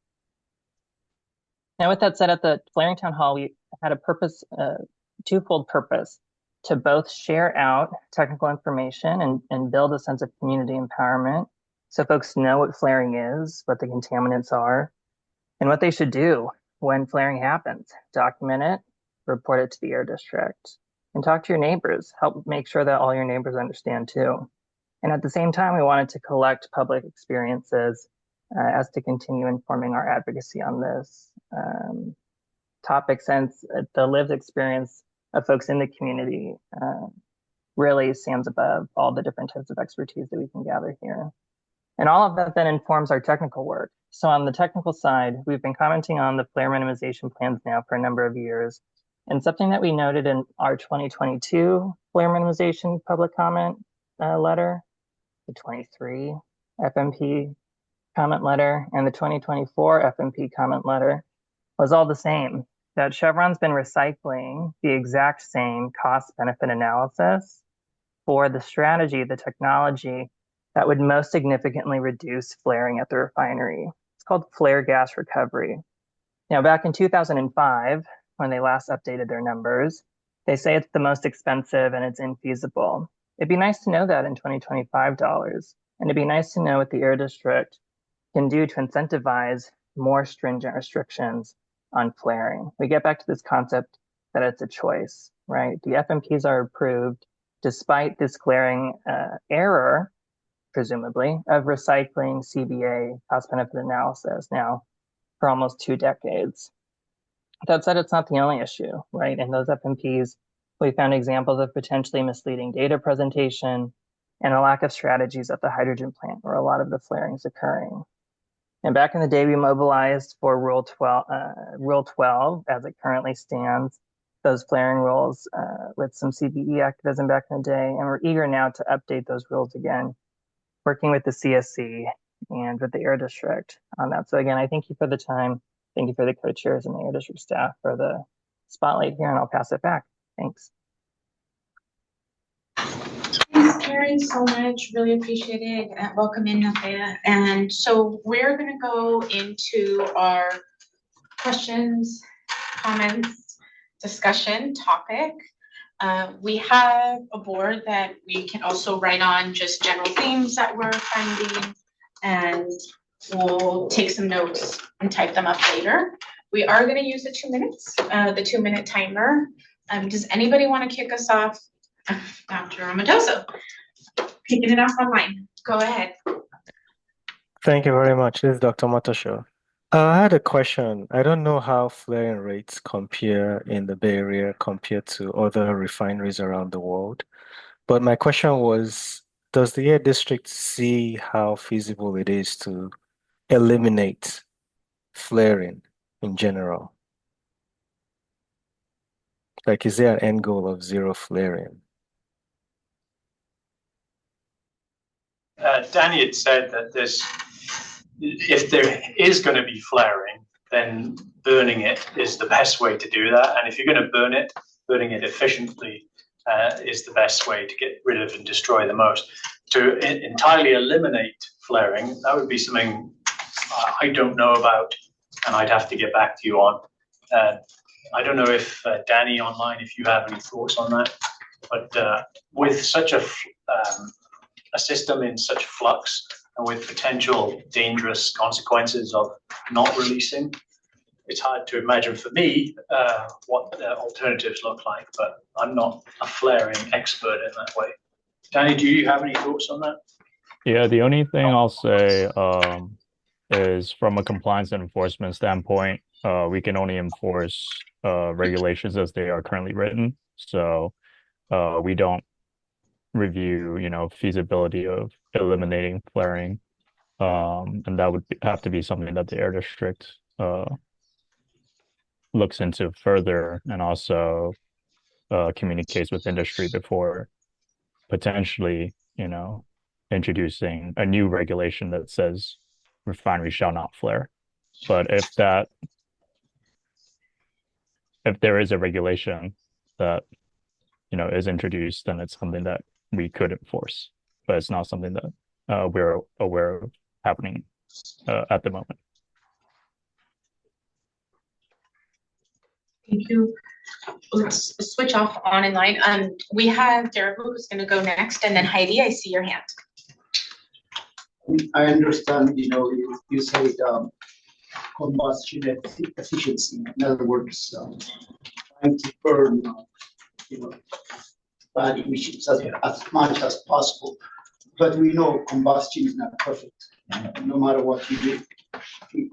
Now, with that said, at the Flaring Town Hall, we had a purpose, twofold purpose, to both share out technical information and build a sense of community empowerment so folks know what flaring is, what the contaminants are, and what they should do when flaring happens. Document it, report it to the air district, and talk to your neighbors. Help make sure that all your neighbors understand too. And at the same time, we wanted to collect public experiences as to continue informing our advocacy on this topic, since the lived experience of folks in the community really stands above all the different types of expertise that we can gather here. And all of that then informs our technical work. So on the technical side, we've been commenting on the flare minimization plans now for a number of years. And something that we noted in our 2022 flare minimization public comment letter, the 23 FMP comment letter, and the 2024 FMP comment letter was all the same, that Chevron's been recycling the exact same cost-benefit analysis for the strategy, the technology that would most significantly reduce flaring at the refinery. It's called flare gas recovery. Now, back in 2005, when they last updated their numbers, they say it's the most expensive and it's infeasible. It'd be nice to know that in 2025 dollars, and it'd be nice to know what the Air District can do to incentivize more stringent restrictions on flaring. We get back to this concept that it's a choice, right? The FMPs are approved despite this glaring error, presumably, of recycling CBA cost-benefit analysis now for almost 2 decades. That said, it's not the only issue, right? In those FMPs, we found examples of potentially misleading data presentation and a lack of strategies at the hydrogen plant where a lot of the flaring is occurring. And back in the day, we mobilized for Rule 12 as it currently stands, those flaring rules with some CBE activism back in the day. And we're eager now to update those rules again, working with the CSC and with the Air District on that. So again, I thank you for the time. Thank you for the co-chairs and the Air District staff for the spotlight here, and I'll pass it back. Thanks. Thanks, Karen, so much. Really appreciate it. Welcome in, Nathea. And so we're going to go into our questions, comments, discussion topic. We have a board that we can also write on just general themes that we're finding, and we'll take some notes and type them up later. We are going to use the 2 minutes, the 2-minute timer. Does anybody want to kick us off? Dr. Amatoso, kicking it off online. Go ahead. Thank you very much. This is Dr. Motosho. I had a question. I don't know how flaring rates compare in the Bay Area compared to other refineries around the world. But my question was, does the Air District see how feasible it is to eliminate flaring in general? Like, is there an end goal of zero flaring? Danny had said that if there is going to be flaring, then burning it is the best way to do that. And if you're going to burning it efficiently is the best way to get rid of and destroy the most. To entirely eliminate flaring, that would be something I don't know about, and I'd have to get back to you on. I don't know if Danny online, if you have any thoughts on that, but with such a system in such flux and with potential dangerous consequences of not releasing, it's hard to imagine for me what the alternatives look like, but I'm not a flaring expert in that way. Danny, do you have any thoughts on that? Yeah, the only thing I'll say is from a compliance and enforcement standpoint, we can only enforce regulations as they are currently written. So we don't review, feasibility of eliminating flaring. And that would have to be something that the Air District looks into further, and also communicates with industry before potentially, introducing a new regulation that says refineries shall not flare. But if there is a regulation that, is introduced, then it's something that we could enforce, but it's not something that we're aware of happening at the moment. Thank you. Let's switch off on in line. We have Derek who's gonna go next, and then Heidi, I see your hand. I understand, you said combustion efficiency. In other words, trying to burn, bad emissions as much as possible. But we know combustion is not perfect. No matter what you do,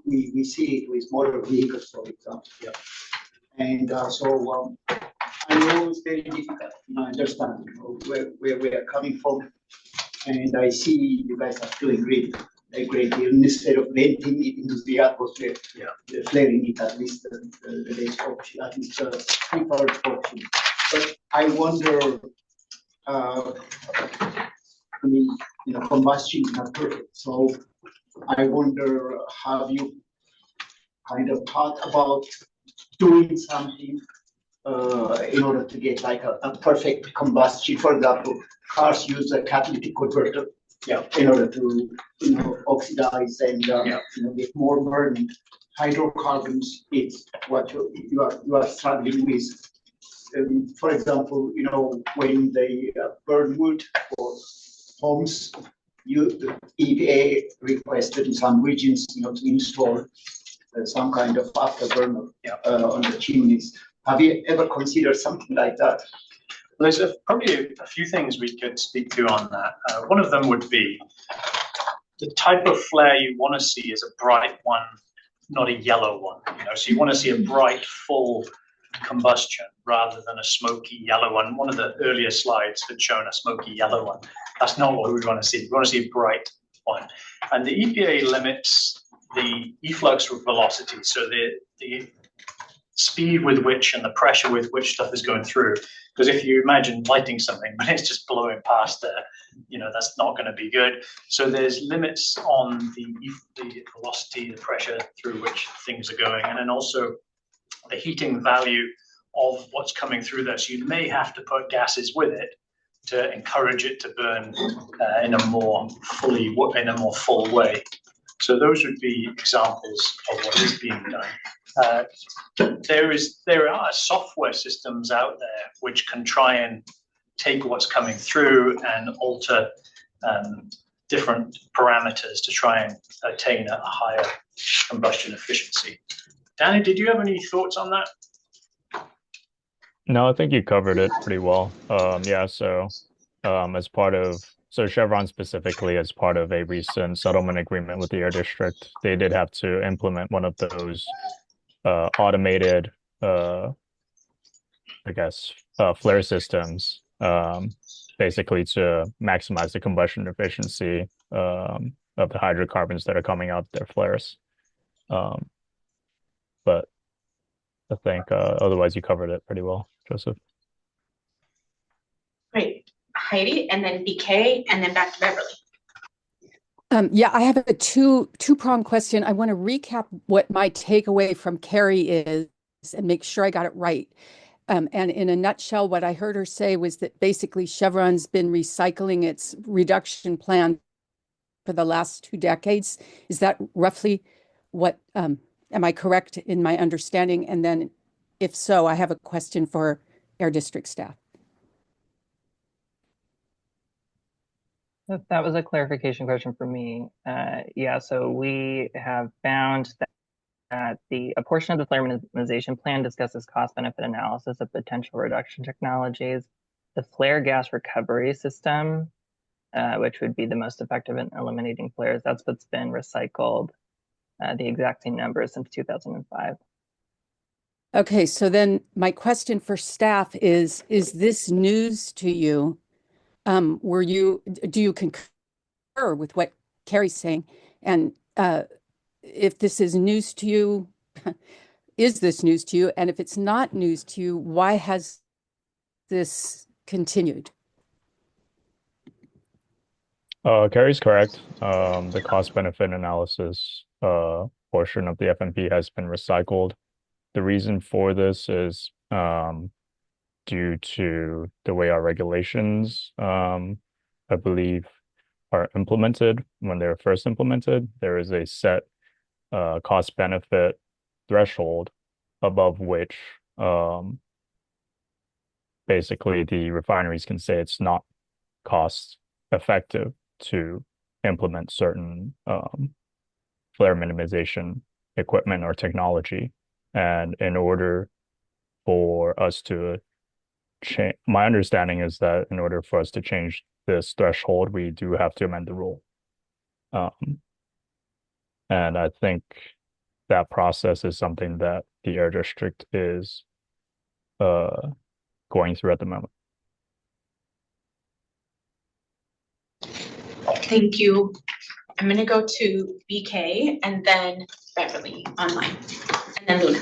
we see it with motor vehicles, for example. Yeah. And so I know it's very difficult. I understand where we are coming from, and I see you guys are doing a great deal instead of venting it into the atmosphere. Yeah. Flaring it at least the best option, at least the preferred option. But I wonder. Combustion is not perfect. So I wonder, have you kind of thought about doing something in order to get like a perfect combustion? For example, cars use a catalytic converter in order to oxidize and get more burning. Hydrocarbons, it's what you are struggling with. For example, when they burn wood for homes, the EPA requested in some regions, to install some kind of afterburner on the chimneys. Have you ever considered something like that? There's probably a few things we could speak to on that. One of them would be the type of flare you want to see is a bright one, not a yellow one. So you want to see a bright, full combustion rather than a smoky yellow one. One of the earlier slides had shown a smoky yellow one. That's not what we want to see. We want to see a bright one. And the EPA limits the efflux velocity, so the speed with which and the pressure with which stuff is going through. Because if you imagine lighting something, but it's just blowing past there, that's not going to be good. So there's limits on the velocity, the pressure through which things are going, and then also the heating value of what's coming through there. So you may have to put gases with it to encourage it to burn in a more full way. So those would be examples of what is being done. There are software systems out there which can try and take what's coming through and alter different parameters to try and attain a higher combustion efficiency. Danny, did you have any thoughts on that? No, I think you covered it pretty well. So Chevron specifically, as part of a recent settlement agreement with the Air District, they did have to implement one of those automated, flare systems, basically to maximize the combustion efficiency of the hydrocarbons that are coming out of their flares. But I think otherwise you covered it pretty well, Joseph. Great. Heidi, and then BK, and then back to Beverly. I have a two-pronged question. I want to recap what my takeaway from Carrie is and make sure I got it right. And in a nutshell, what I heard her say was that basically Chevron's been recycling its reduction plan for the last 2 decades. Is that roughly what, am I correct in my understanding? And then if so, I have a question for Air District staff. That was a clarification question for me. So we have found that a portion of the flare minimization plan discusses cost-benefit analysis of potential reduction technologies. The flare gas recovery system, which would be the most effective in eliminating flares, that's what's been recycled, the exact same numbers since 2005. Okay, so then my question for staff is this news to you? Do you concur with what Carrie's saying? And if this is news to you, is this news to you? And if it's not news to you, why has this continued? Carrie's correct. The cost benefit analysis portion of the FMP has been recycled. The reason for this is due to the way our regulations, I believe, are implemented. When they're first implemented, there is a set cost benefit threshold above which basically the refineries can say it's not cost effective to implement certain flare minimization equipment or technology. And in order for us to change, my understanding is that in order for us to change this threshold, we do have to amend the rule. And I think that process is something that the Air District is going through at the moment. Thank you. I'm gonna go to BK and then Beverly online, and then Luna.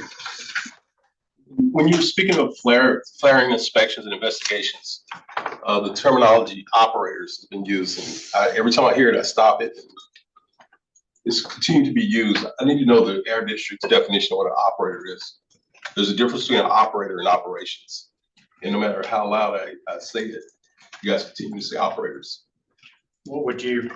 When you're speaking of flaring inspections and investigations, the terminology operators has been used, and every time I hear it, I stop it. It's continued to be used. I need to know the Air District's definition of what an operator is. There's a difference between an operator and operations. And no matter how loud I say it, you guys continue to say operators. What would you?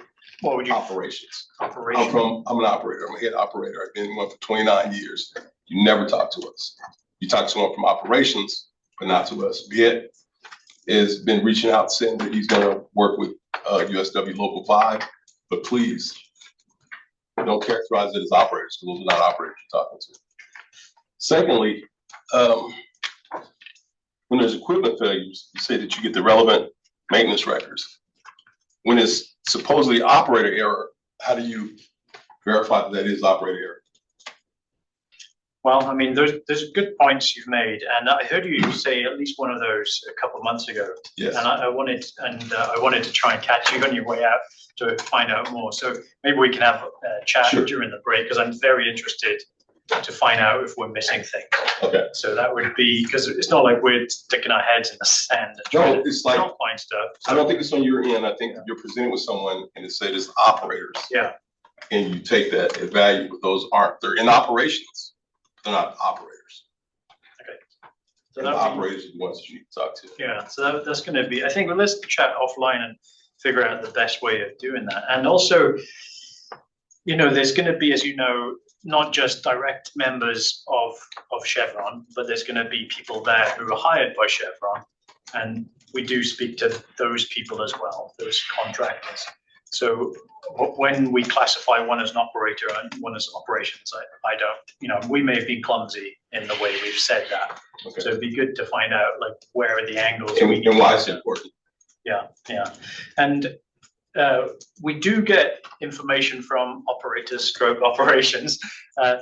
Operations. I'm an operator. I'm a head operator. I've been one for 29 years. You never talk to us. You talk to someone from operations, but not to us. Viet has been reaching out saying that he's going to work with USW Local 5, but please don't characterize it as operators, because those are not operators you're talking to. Secondly, when there's equipment failures, you say that you get the relevant maintenance records. When it's supposedly operator error, how do you verify that is operator error? Well, I mean, there's good points you've made, and I heard you say at least one of those a couple of months ago. Yes. And I wanted to try and catch you on your way out to find out more. So maybe we can have a chat during the break, because I'm very interested to find out if we're missing things. Okay. So that would be, because it's not like we're sticking our heads in the sand and No, it's like, find stuff. I don't think it's on your end. I think you're presented with someone and it said it's operators. Yeah. And you take that at value, but those aren't. They're in operations. They're not operators. Okay. So the operators are the ones that you need to talk to. Yeah. So that's going to be, I think, well, let's chat offline and figure out the best way of doing that. And also, you know, there's going to be, as you know, not just direct members of Chevron, but there's going to be people there who are hired by Chevron. And we do speak to those people as well, those contractors. So when we classify one as an operator and one as operations, I don't, you know, we may have been clumsy in the way we've said that. Okay. So it'd be good to find out, like, where are the angles. And why it's important. Yeah, yeah. And we do get information from operators stroke operations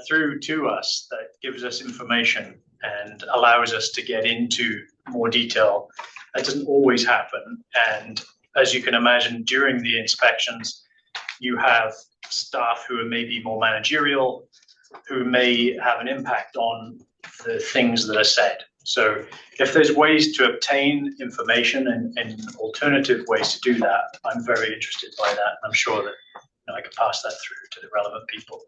through to us that gives us information and allows us to get into more detail. That doesn't always happen. And as you can imagine, during the inspections, you have staff who are maybe more managerial, who may have an impact on the things that are said. So if there's ways to obtain information and alternative ways to do that, I'm very interested by that. I'm sure that I can pass that through to the relevant people.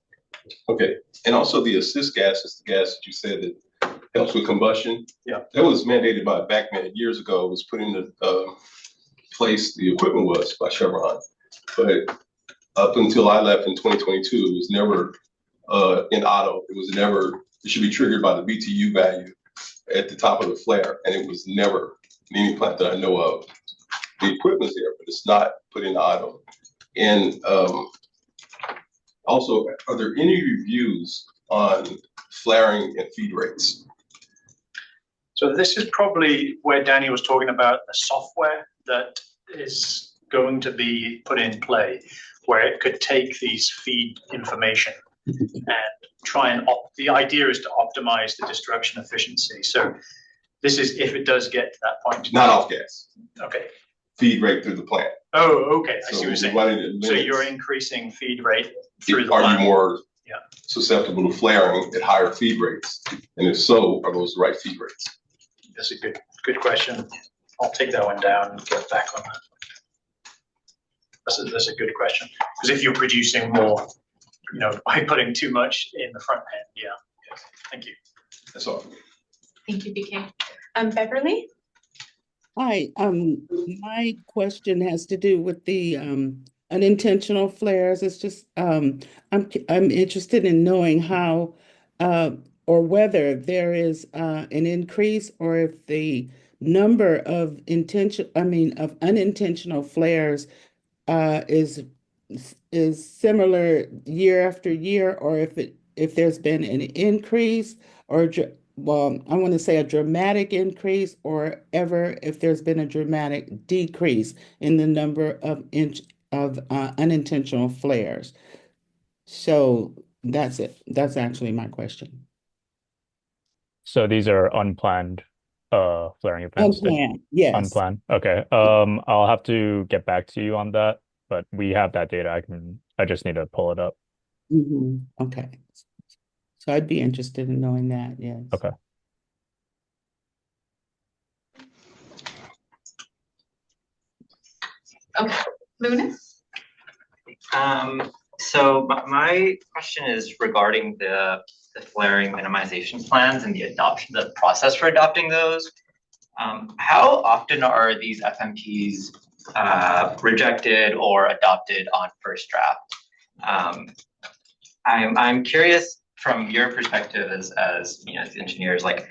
Okay. And also the assist gas is the gas that you said that helps with combustion. Yeah. That was mandated by BAAQMD years ago. It was put in the place the equipment was by Chevron. But up until I left in 2022, it was never in auto. It was never, it should be triggered by the BTU value at the top of the flare, and it was never in any plant that I know of. The equipment's there, but it's not put in auto. And also, are there any reviews on flaring and feed rates? So this is probably where Danny was talking about the software that is going to be put in play, where it could take these feed information and try and the idea is to optimize the destruction efficiency. So this is if it does get to that point. Not off gas. Okay. Feed rate through the plant. Oh, okay. I So see what you're saying. running So you're increasing feed rate through the Are plant. you more susceptible to flaring at higher feed rates? And if so, are those the right feed rates? That's a good question. I'll take that one down and get back on that. That's a good question. Because if you're producing more, you know, by putting too much in the front end, yeah. Yes. Thank you. That's all. Thank you, BK. Beverly? Hi, my question has to do with the unintentional flares. It's just I'm interested in knowing how or whether there is an increase, or if the number of unintentional flares is similar year after year, or if there's been an increase, or I want to say a dramatic increase, or ever if there's been a dramatic decrease in the number of unintentional flares. So that's it. That's actually my question. So these are unplanned flaring events. Unplanned, yes. Unplanned. Okay. I'll have to get back to you on that, but we have that data. I just need to pull it up. Okay. So I'd be interested in knowing that, yes. Okay. Okay, Luna? So my question is regarding the flaring minimization plans and the process for adopting those. How often are these FMPs rejected or adopted on first draft? I'm curious from your perspective as you know, as engineers, like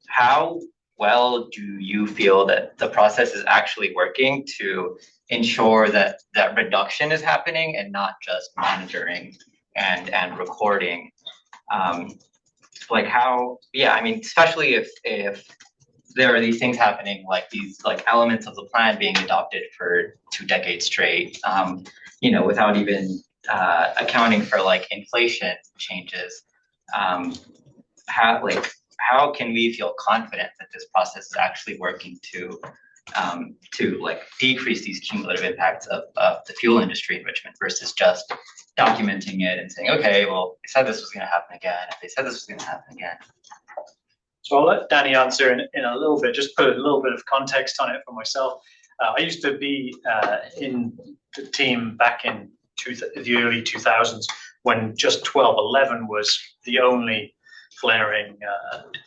how well do you feel that the process is actually working to ensure that that reduction is happening and not just monitoring and recording? Like how, yeah, I mean, especially if there are these things happening, like these like elements of the plan being adopted for 2 decades straight, you know, without even accounting for like inflation changes. How can we feel confident that this process is actually working to like decrease these cumulative impacts of the fuel industry enrichment versus just documenting it and saying, okay, well, they said this was going to happen again. If they said this was going to happen again. So I'll let Danny answer in a little bit, just put a little bit of context on it for myself. I used to be in the team back in the early 2000s when just 1211 was the only flaring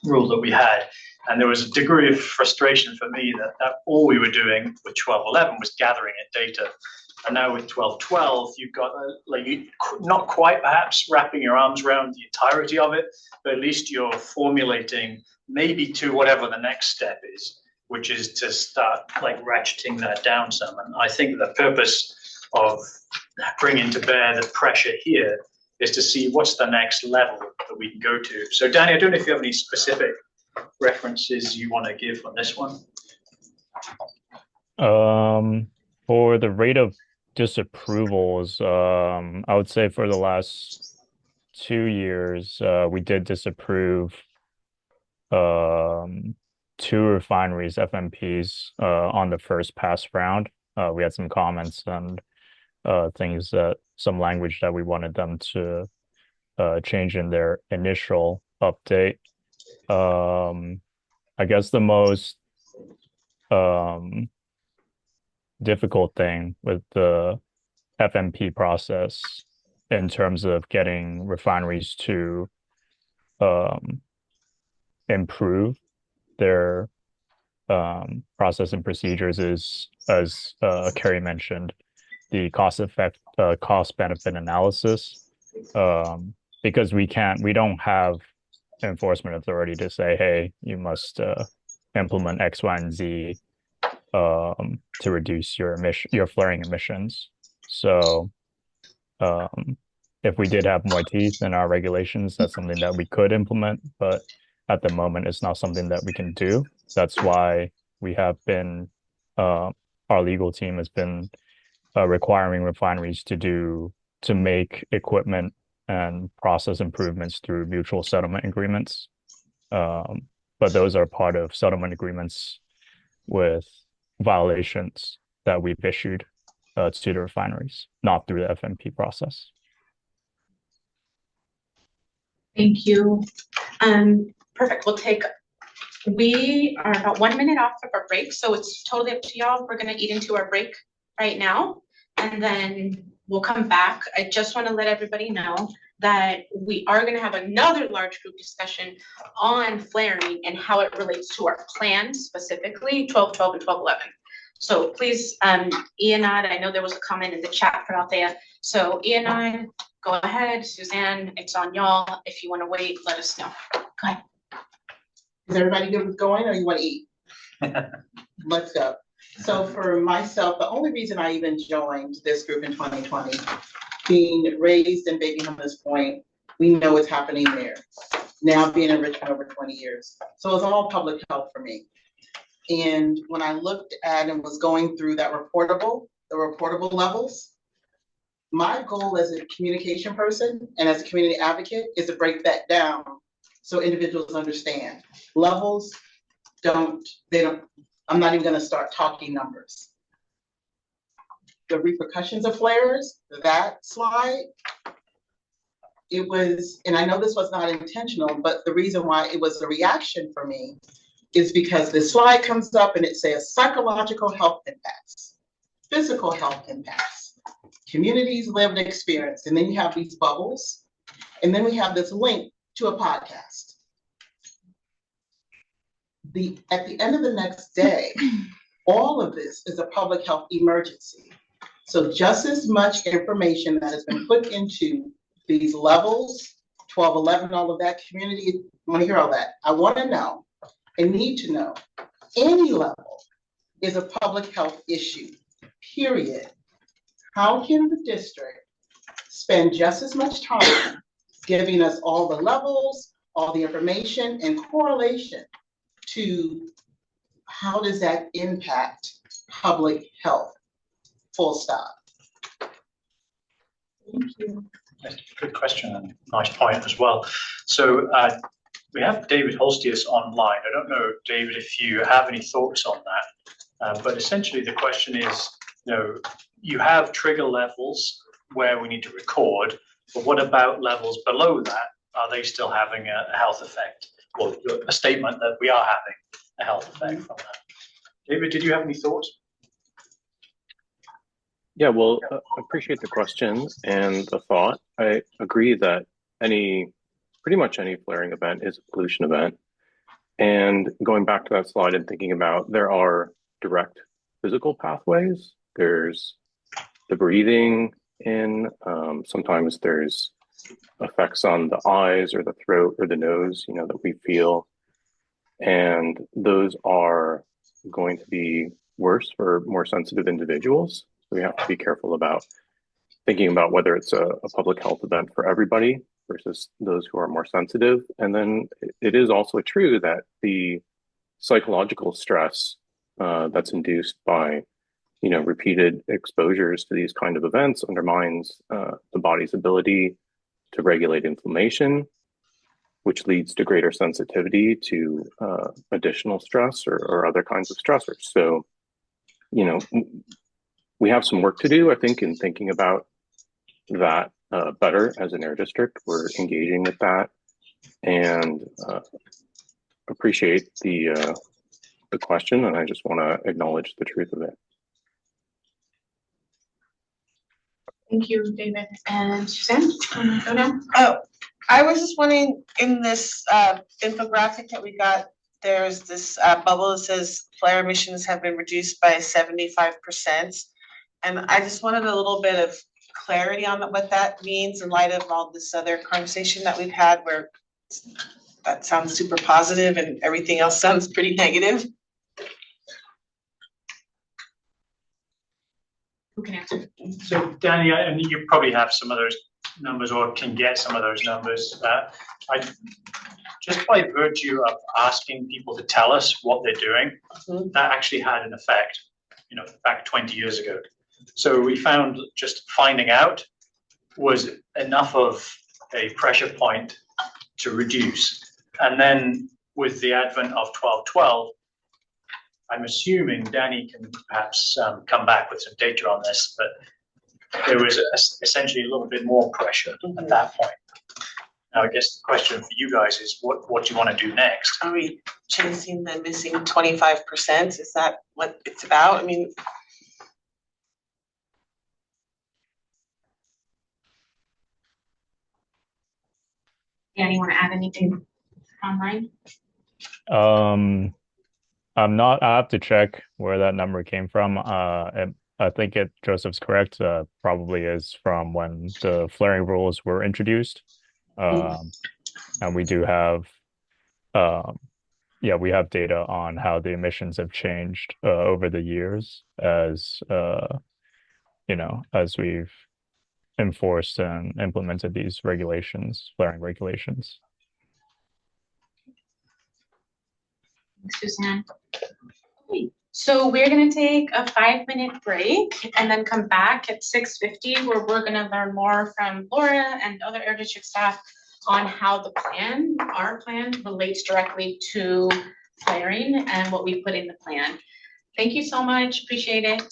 rule that we had. And there was a degree of frustration for me that all we were doing with 1211 was gathering it data. And now with 1212, you've got not quite perhaps wrapping your arms around the entirety of it, but at least you're formulating maybe to whatever the next step is, which is to start like ratcheting that down some. And I think the purpose of bringing to bear the pressure here is to see what's the next level that we can go to. So Danny, I don't know if you have any specific references you want to give on this one. For the rate of disapprovals, I would say for the last 2 years, we did disapprove 2 refineries, FMPs, on the first pass round. We had some comments and some language that we wanted them to change in their initial update. I guess the most difficult thing with the FMP process in terms of getting refineries to improve their process and procedures is, as Carrie mentioned, the cost benefit analysis, because we don't have enforcement authority to say, hey, you must implement X, Y, and Z to reduce your flaring emissions. So if we did have more teeth in our regulations, that's something that we could implement, but at the moment it's not something that we can do. That's why we have been our legal team has been requiring refineries to make equipment and process improvements through mutual settlement agreements. But those are part of settlement agreements with violations that we've issued to the refineries, not through the FMP process. Thank you. Perfect. We are about 1 minute off of our break, so it's totally up to y'all. We're gonna eat into our break right now, and then we'll come back. I just want to let everybody know that we are going to have another large group discussion on flaring and how it relates to our plan, specifically 1212 and 1211. So please, Ianad, I know there was a comment in the chat for Althea. So Ianad, go ahead. Suzanne, it's on y'all. If you want to wait, let us know. Go ahead. Is everybody good with going, or you want to eat? Let's go. So for myself, the only reason I even joined this group in 2020, being raised in Baby Hunters Point, we know what's happening there. Now being in Richmond over 20 years. So it's all public health for me. And when I looked at and was going through the reportable levels, my goal as a communication person and as a community advocate is to break that down so individuals understand. Levels I'm not even gonna start talking numbers. The repercussions of flares, that slide, it was, and I know this was not intentional, but the reason why it was a reaction for me is because the slide comes up and it says psychological health impacts, physical health impacts, communities lived experience, and then you have these bubbles, and then we have this link to a podcast. At the end of the next day, all of this is a public health emergency. So just as much information that has been put into these levels, 12, 11, all of that community, I want to hear all that. I want to know and need to know any level is a public health issue, period. How can the district spend just as much time giving us all the levels, all the information and correlation to how does that impact public health? Full stop. Thank you. That's a good question and nice point as well. So we have David Holstius online. I don't know, David, if you have any thoughts on that, but essentially the question is, you have trigger levels where we need to record, but what about levels below that? Are they still having a health effect, or a statement that we are having a health effect from that? David, did you have any thoughts? Yeah, well, I appreciate the question and the thought. I agree that pretty much any flaring event is a pollution event. And going back to that slide and thinking about, there are direct physical pathways. There's the breathing in, sometimes there's effects on the eyes or the throat or the nose, that we feel. And those are going to be worse for more sensitive individuals. So we have to be careful about thinking about whether it's a public health event for everybody versus those who are more sensitive. And then it is also true that the psychological stress that's induced by repeated exposures to these kind of events undermines the body's ability to regulate inflammation, which leads to greater sensitivity to additional stress or other kinds of stressors. So, we have some work to do, I think, in thinking about that better as an air district. We're engaging with that and appreciate the question, and I just want to acknowledge the truth of it. Thank you, David. And Suzanne, go now. Oh, I was just wondering, in this infographic that we got, there's this bubble that says flare emissions have been reduced by 75%. And I just wanted a little bit of clarity on what that means in light of all this other conversation that we've had where that sounds super positive and everything else sounds pretty negative. Who can answer? So Danny, and you probably have some of those numbers or can get some of those numbers. Just by virtue of asking people to tell us what they're doing, that actually had an effect, back 20 years ago. So we found just finding out was enough of a pressure point to reduce. And then with the advent of 1212, I'm assuming Danny can perhaps come back with some data on this, but there was essentially a little bit more pressure at that point. Now, I guess the question for you guys is what do you want to do next? Are we chasing the missing 25%? Is that what it's about? I mean, Danny, want to add anything online? I have to check where that number came from. I think Joseph's correct. Probably is from when the flaring rules were introduced. And we do have, we have data on how the emissions have changed over the years as as we've enforced and implemented these regulations, flaring regulations. Thanks, Suzanne. Okay, so we're gonna take a 5-minute break and then come back at 6:50, where we're gonna learn more from Laura and other Air District staff on how our plan relates directly to flaring and what we put in the plan. Thank you so much, appreciate it.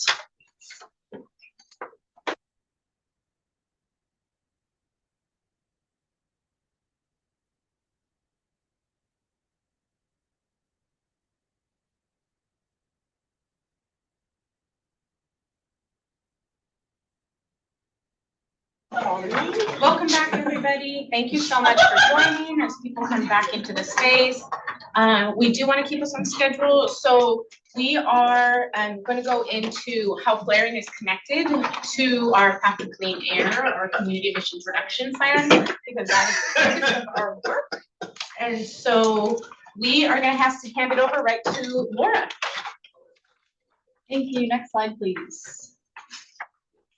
Welcome back, everybody. Thank you so much for joining as people come back into the space. We do want to keep us on schedule, so we are going to go into how flaring is connected to our Path to Clean Air, our community emissions reduction plan, because that is the focus of our work. And so we are going to have to hand it over right to Laura. Thank you. Next slide, please.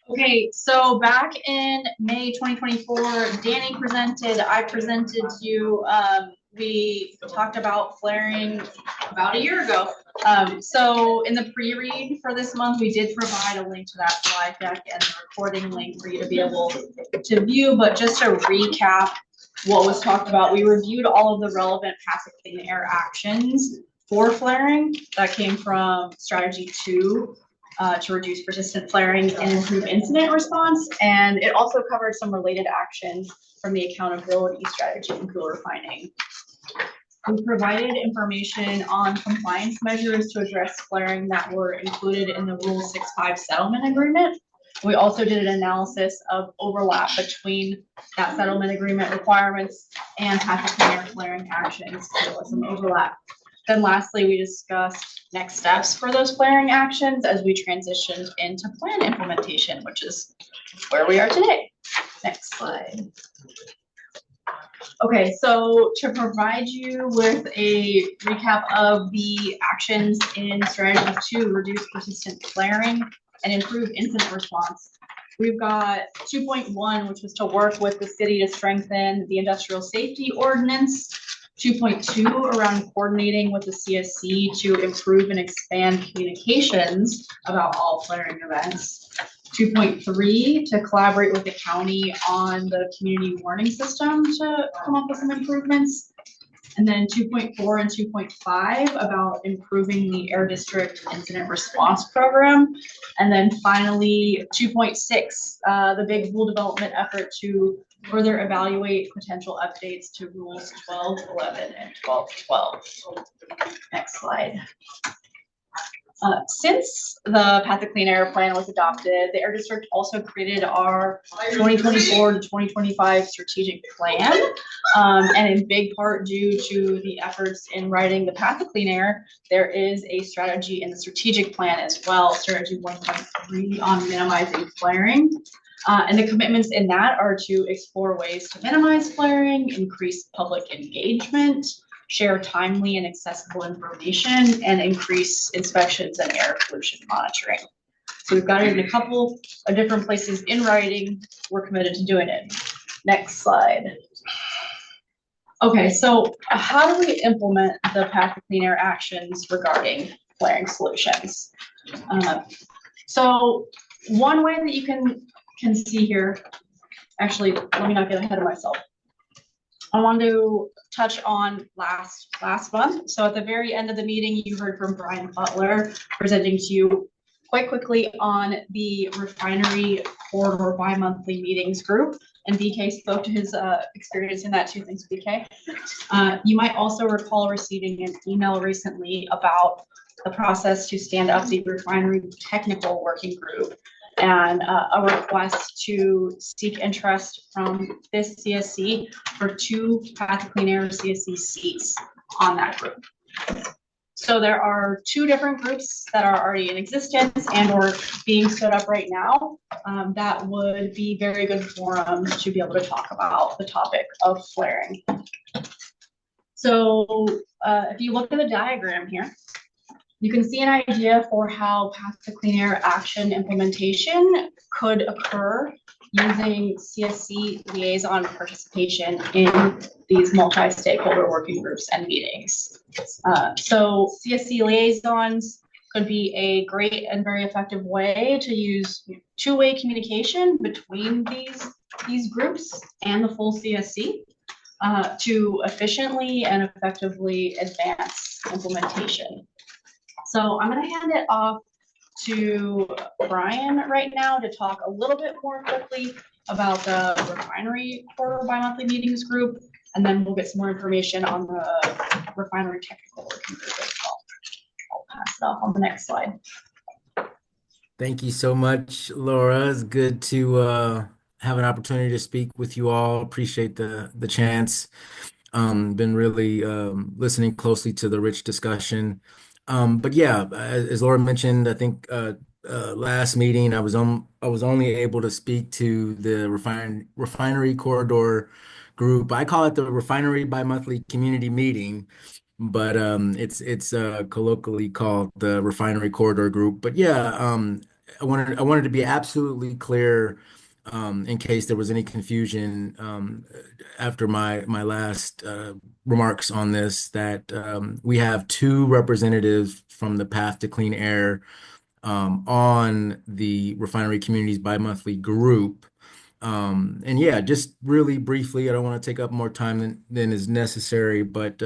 Okay, so back in May 2024, Danny presented, I presented to you, we talked about flaring about a year ago. So in the pre-read for this month, we did provide a link to that slide deck and the recording link for you to be able to view, but just to recap what was talked about, we reviewed all of the relevant Path to Clean Air actions for flaring that came from Strategy 2. To reduce persistent flaring and improve incident response. And it also covered some related actions from the accountability strategy in fuel refining. We provided information on compliance measures to address flaring that were included in the Rule 6.5 settlement agreement. We also did an analysis of overlap between that settlement agreement requirements and Path to Clean Air flaring actions. There was some overlap. Then lastly, we discussed next steps for those flaring actions as we transitioned into plan implementation, which is where we are today. Next slide. Okay, so to provide you with a recap of the actions in Strategy 2, reduce persistent flaring and improve incident response. We've got 2.1, which was to work with the city to strengthen the industrial safety ordinance. 2.2 around coordinating with the CSC to improve and expand communications about all flaring events. 2.3 to collaborate with the county on the community warning system to come up with some improvements. And then 2.4 and 2.5 about improving the Air District Incident Response Program. And then finally 2.6, the big rule development effort to further evaluate potential updates to rules 12.11 and 12.12. Next slide. Since the Path to Clean Air plan was adopted, the Air District also created our 2024 to 2025 strategic plan. And in big part due to the efforts in writing the Path to Clean Air, there is a strategy in the strategic plan as well, strategy 1.3 on minimizing flaring. And the commitments in that are to explore ways to minimize flaring, increase public engagement, share timely and accessible information, and increase inspections and air pollution monitoring. So we've got it in a couple of different places in writing. We're committed to doing it. Next slide. Okay, so how do we implement the Path to Clean Air actions regarding flaring solutions? So one way that you can see here, actually, let me not get ahead of myself. I want to touch on last month. So at the very end of the meeting, you heard from Brian Butler presenting to you quite quickly on the refinery corridor bi-monthly meetings group. And BK spoke to his experience in that too. Thanks, BK. You might also recall receiving an email recently about the process to stand up the refinery technical working group and a request to seek interest from this CSC for 2 Path to Clean Air CSC seats on that group. So there are two different groups that are already in existence and or being stood up right now that would be very good forum to be able to talk about the topic of flaring. So if you look at the diagram here, you can see an idea for how Path to Clean Air action implementation could occur using CSC liaison participation in these multi-stakeholder working groups and meetings. So CSC liaisons could be a great and very effective way to use two-way communication between these groups and the full CSC to efficiently and effectively advance implementation. So I'm going to hand it off to Brian right now to talk a little bit more quickly about the refinery quarter bi-monthly meetings group, and then we'll get some more information on the refinery technical working group as well. I'll pass it off on the next slide. Thank you so much, Laura. It's good to have an opportunity to speak with you all. Appreciate the chance. Been really listening closely to the rich discussion. But yeah, as Laura mentioned, I think last meeting I was only able to speak to the refinery corridor group. I call it the refinery bi-monthly community meeting, but it's colloquially called the refinery corridor group. But yeah, I wanted to be absolutely clear in case there was any confusion after my last remarks on this, that we have two representatives from the Path to Clean Air on the Refinery Communities bi-monthly group. And yeah, just really briefly, I don't want to take up more time than is necessary, but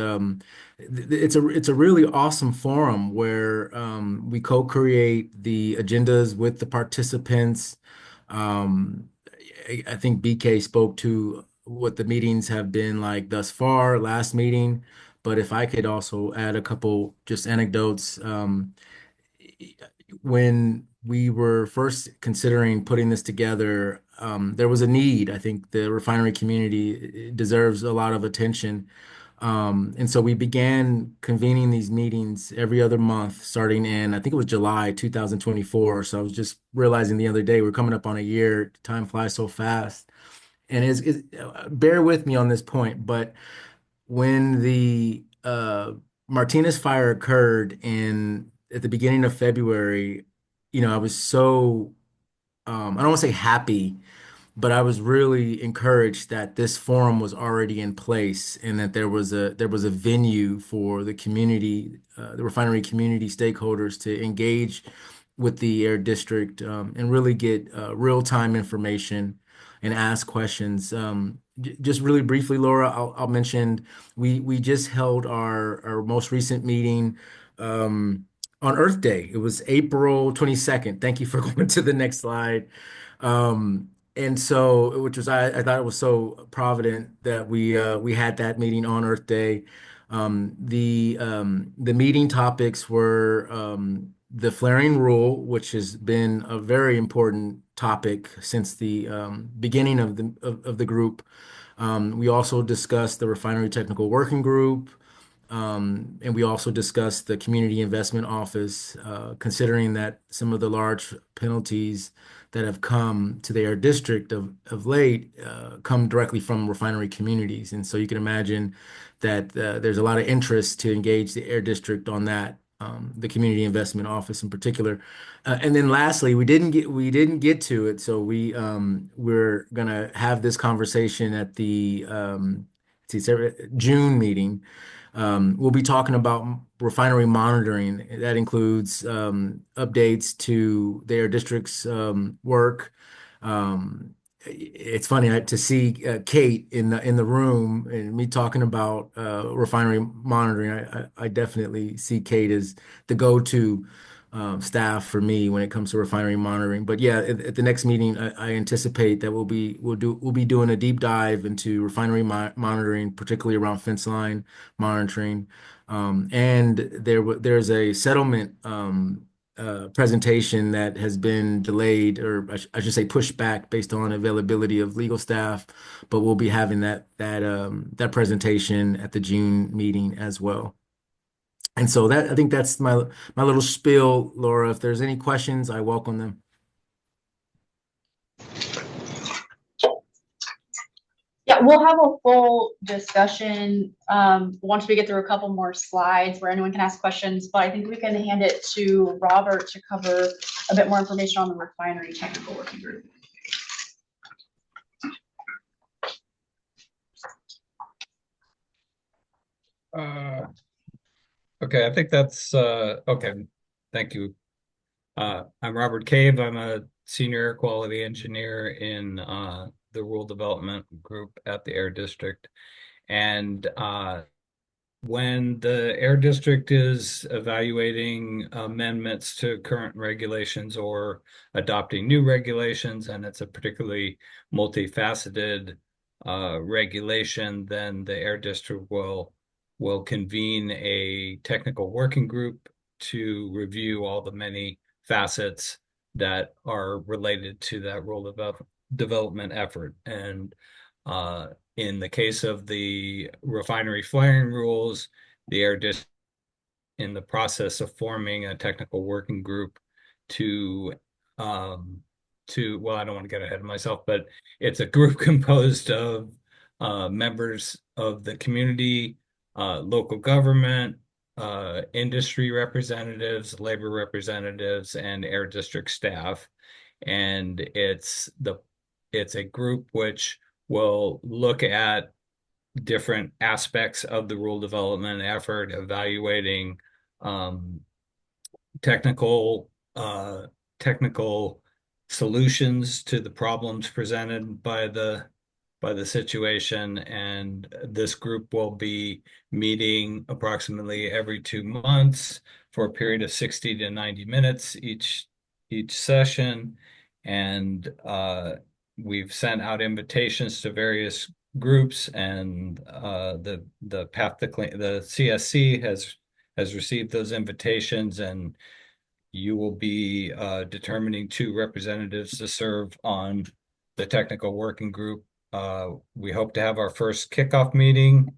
it's a really awesome forum where we co-create the agendas with the participants. I think BK spoke to what the meetings have been like thus far, last meeting, but if I could also add a couple just anecdotes. When we were first considering putting this together, there was a need. I think the refinery community deserves a lot of attention. And so we began convening these meetings every other month, starting in, I think it was July 2024. So I was just realizing the other day, we're coming up on a year. Time flies so fast. And bear with me on this point, but when the Martinez fire occurred at the beginning of February, I was so I don't want to say happy, but I was really encouraged that this forum was already in place and that there was a venue for the community, the refinery community stakeholders to engage with the air district and really get real-time information and ask questions. Just really briefly, Laura, I'll mention we just held our most recent meeting on Earth Day. It was April 22nd. Thank you for going to the next slide. And so, I thought it was so provident that we had that meeting on Earth Day. The meeting topics were the flaring rule, which has been a very important topic since the beginning of the group. We also discussed the refinery technical working group. And we also discussed the Community Investment Office, considering that some of the large penalties that have come to the air district of late come directly from refinery communities. And so you can imagine that there's a lot of interest to engage the air district on that, the Community Investment Office in particular. And then lastly, we didn't get to it, so we're gonna have this conversation at the June meeting. We'll be talking about refinery monitoring. That includes updates to their district's work. It's funny to see Kate in the room and me talking about refinery monitoring. I definitely see Kate as the go-to staff for me when it comes to refinery monitoring. But yeah, at the next meeting, I anticipate that we'll be doing a deep dive into refinery monitoring, particularly around fence line monitoring. And there's a settlement presentation that has been delayed, or I should say pushed back based on availability of legal staff. But we'll be having that presentation at the June meeting as well. And so I think that's my little spiel, Laura. If there's any questions, I welcome them. Yeah, we'll have a full discussion once we get through a couple more slides where anyone can ask questions, but I think we can hand it to Robert to cover a bit more information on the refinery technical working group. Okay, I think that's okay. Thank you. I'm Robert Cave. I'm a senior air quality engineer in the Rural Development Group at the Air District. And when the Air District is evaluating amendments to current regulations or adopting new regulations, and it's a particularly multifaceted regulation, then the Air District will convene a technical working group to review all the many facets that are related to that rural development effort. And in the case of the refinery flaring rules, the Air District in the process of forming a technical working group to well, I don't want to get ahead of myself, but it's a group composed of members of the community, local government, industry representatives, labor representatives, and Air District staff. And it's a group which will look at different aspects of the rural development effort, evaluating technical solutions to the problems presented by the situation. And this group will be meeting approximately every 2 months for a period of 60 to 90 minutes each session. And we've sent out invitations to various groups, and the Path to Clean, the CSC has received those invitations, and you will be determining 2 representatives to serve on the technical working group. We hope to have our first kickoff meeting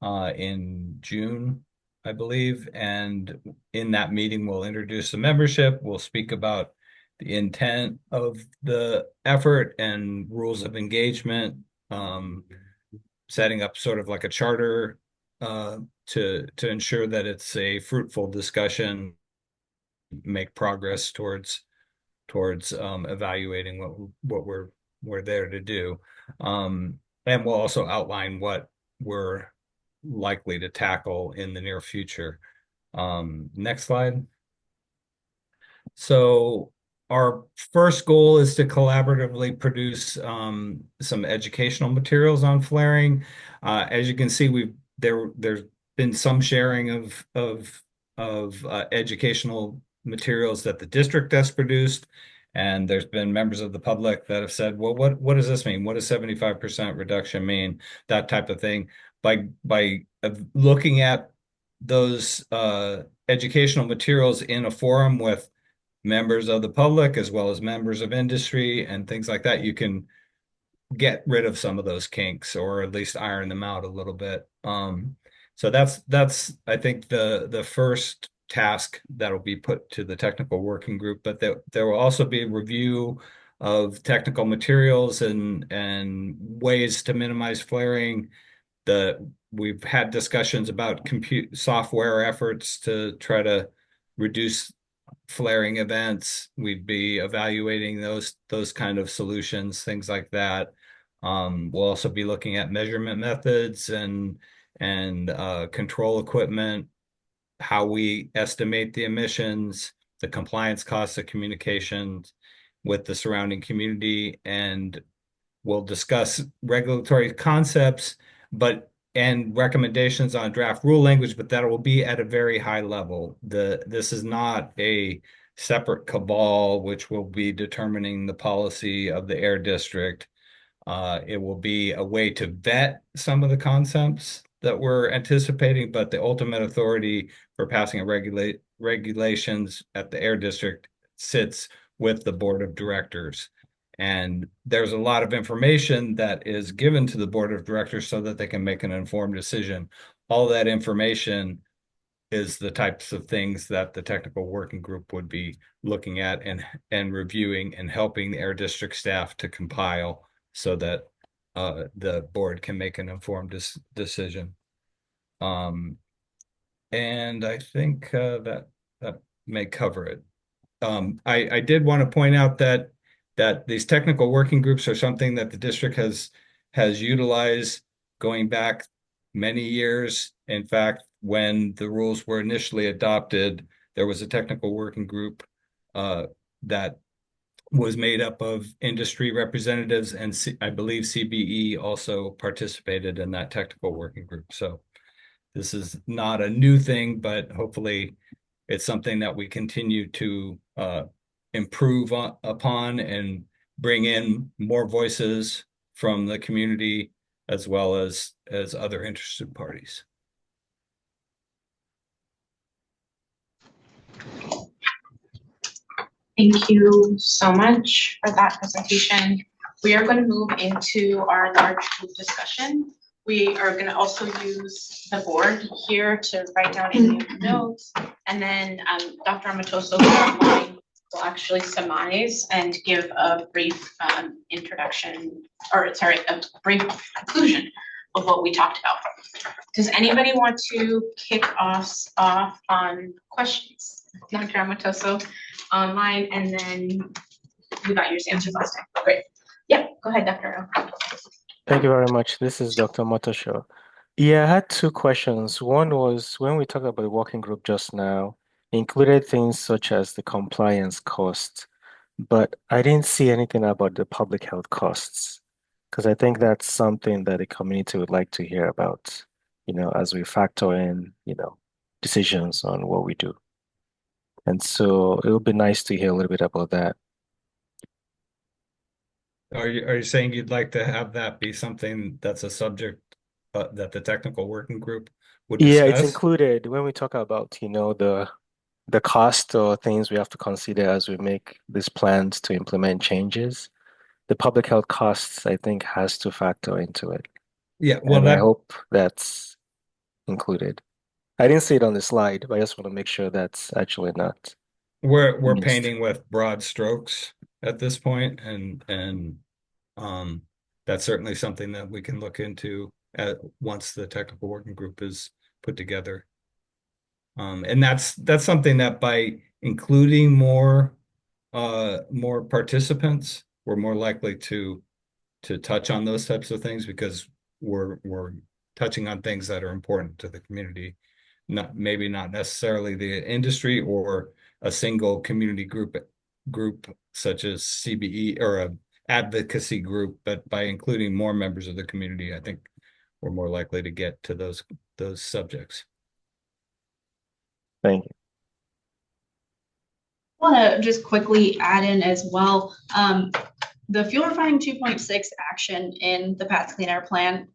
in June, I believe. And in that meeting, we'll introduce the membership. We'll speak about the intent of the effort and rules of engagement, setting up sort of like a charter to ensure that it's a fruitful discussion, make progress towards evaluating what we're there to do. And we'll also outline what we're likely to tackle in the near future. Next slide. So our first goal is to collaboratively produce some educational materials on flaring. As you can see, there's been some sharing of educational materials that the district has produced. And there's been members of the public that have said, well, what does this mean? What does 75% reduction mean? That type of thing. By looking at those educational materials in a forum with members of the public as well as members of industry and things like that, you can get rid of some of those kinks, or at least iron them out a little bit. So that's I think the first task that will be put to the technical working group. But there will also be a review of technical materials and ways to minimize flaring. We've had discussions about compute software efforts to try to reduce flaring events. We'd be evaluating those kind of solutions, things like that. We'll also be looking at measurement methods and control equipment, how we estimate the emissions, the compliance costs of communications with the surrounding community, and we'll discuss regulatory concepts, and recommendations on draft rule language, but that will be at a very high level. This is not a separate cabal which will be determining the policy of the Air District. It will be a way to vet some of the concepts that we're anticipating, but the ultimate authority for passing regulations at the Air District sits with the board of directors. And there's a lot of information that is given to the board of directors so that they can make an informed decision. All that information is the types of things that the technical working group would be looking at and reviewing and helping the Air District staff to compile so that the board can make an informed decision. And I think that may cover it. I did want to point out that these technical working groups are something that the district has utilized going back many years. In fact, when the rules were initially adopted, there was a technical working group that was made up of industry representatives, and I believe CBE also participated in that technical working group. So this is not a new thing, but hopefully it's something that we continue to improve upon and bring in more voices from the community as well as other interested parties. Thank you so much for that presentation. We are going to move into our large group discussion. We are going to also use the board here to write down any notes, and then Dr. Amatoso will actually surmise and give a brief introduction, or sorry, a brief conclusion of what we talked about. Does anybody want to kick off on questions? Dr. Amatoso online, and then you got yours answered last time. Great. Yeah, go ahead, Dr. O. Thank you very much. This is Dr. Motosho. Yeah, I had two questions. One was when we talked about the working group just now, included things such as the compliance cost, but I didn't see anything about the public health costs, because I think that's something that the community would like to hear about, as we factor in, decisions on what we do. And so it would be nice to hear a little bit about that. Are you saying you'd like to have that be something that's a subject that the technical working group would Yeah, it's discuss? included when we talk about, the cost or things we have to consider as we make these plans to implement changes. The public health costs, I think, has to factor into it. Yeah, well, And I hope that's included. I didn't see it on the slide, but I just want to make sure that's actually not we're missed. painting with broad strokes at this point, and that's certainly something that we can look into once the technical working group is put together. And that's something that by including more participants, we're more likely to touch on those types of things, because we're touching on things that are important to the community, maybe not necessarily the industry or a single community group such as CBE or a advocacy group, but by including more members of the community, I think we're more likely to get to those subjects. Thank you. I want to just quickly add in as well, the fuel refining 2.6 action in the Paths Clean Air Plan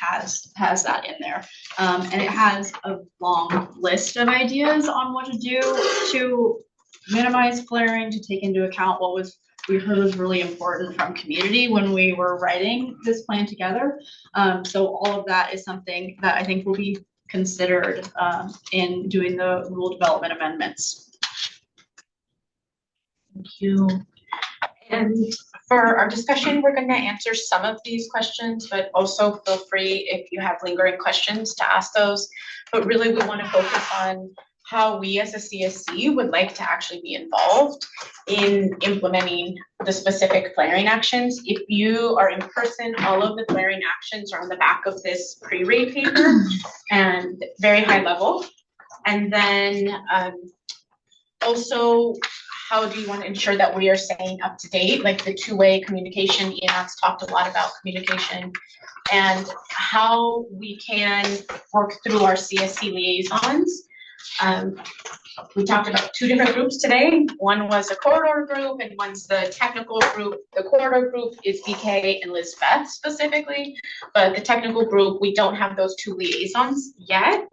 has that in there. And it has a long list of ideas on what to do to minimize flaring, to take into account what we heard was really important from community when we were writing this plan together. So all of that is something that I think will be considered in doing the rule development amendments. Thank you. And for our discussion, we're going to answer some of these questions, but also feel free if you have lingering questions to ask those. But really, we want to focus on how we as a CSC would like to actually be involved in implementing the specific flaring actions. If you are in person, all of the flaring actions are on the back of this pre-read paper and very high level. And then also, how do you want to ensure that we are staying up to date, like the two-way communication? Enoch's talked a lot about communication, and how we can work through our CSC liaisons. We talked about two different groups today. One was a corridor group and one's the technical group. The corridor group is BK and Lizbeth specifically, but the technical group, we don't have those two liaisons yet.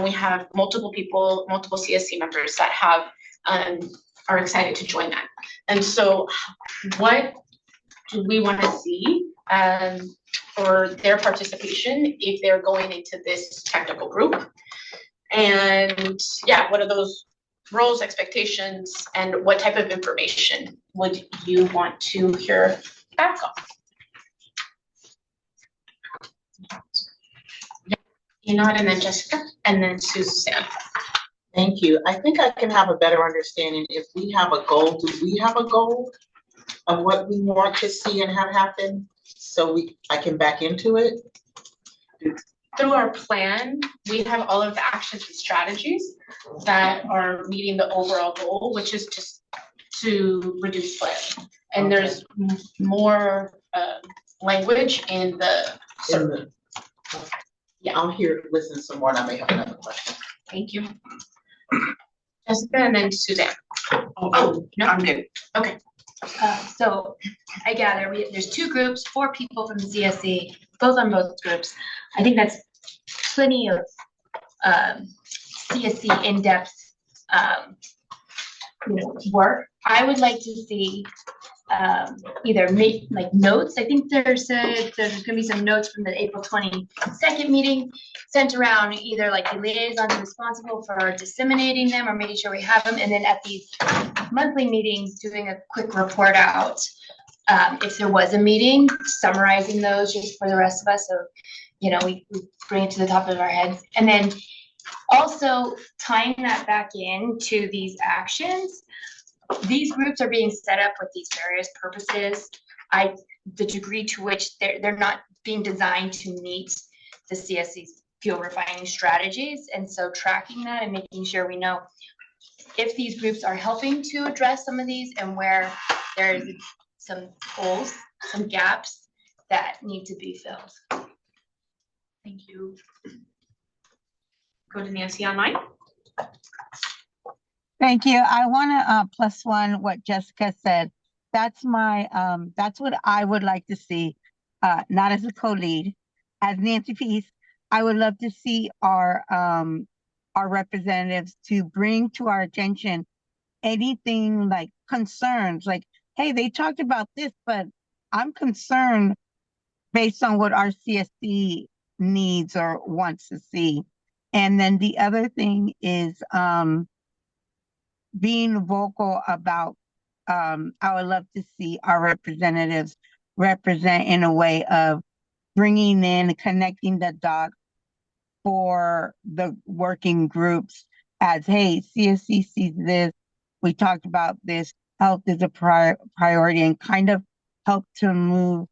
We have multiple people, multiple CSC members that have are excited to join that. And so what do we want to see for their participation if they're going into this technical group? And yeah, what are those roles, expectations, and what type of information would you want to hear back on? Enod, and then Jessica, and then Suzanne. Thank you. I think I can have a better understanding if we have a goal. Do we have a goal of what we want to see and have happen? So I can back into it? Through our plan, we have all of the actions and strategies that are meeting the overall goal, which is just to reduce flare. And there's more language in the survey. Yeah, I'll listen some more and I may have another question. Thank you. Jessica and then Suzanne. Oh, no, I'm good. Okay. So I gather there's two groups, 4 people from the CSC, both on both groups. I think that's plenty of CSC in-depth work. I would like to see either make like notes. I think there's gonna be some notes from the April 22nd meeting sent around, either like the liaison responsible for disseminating them or making sure we have them, and then at these monthly meetings doing a quick report out if there was a meeting, summarizing those just for the rest of us, so we bring it to the top of our heads, and then also tying that back into these actions. These groups are being set up with these various purposes. The degree to which they're not being designed to meet the CSC's fuel refining strategies, and so tracking that and making sure we know if these groups are helping to address some of these and where there's some holes, some gaps that need to be filled. Thank you. Go to Nancy online. Thank you. I want to plus one what Jessica said. That's what I would like to see, not as a co-lead. As Nancy Peace, I would love to see our representatives to bring to our attention anything like concerns, like, hey, they talked about this, but I'm concerned based on what our CSC needs or wants to see. And then the other thing is being vocal about, I would love to see our representatives represent in a way of bringing in, connecting the dots for the working groups as, hey, CSC sees this, we talked about this, health is a priority, and kind of help to move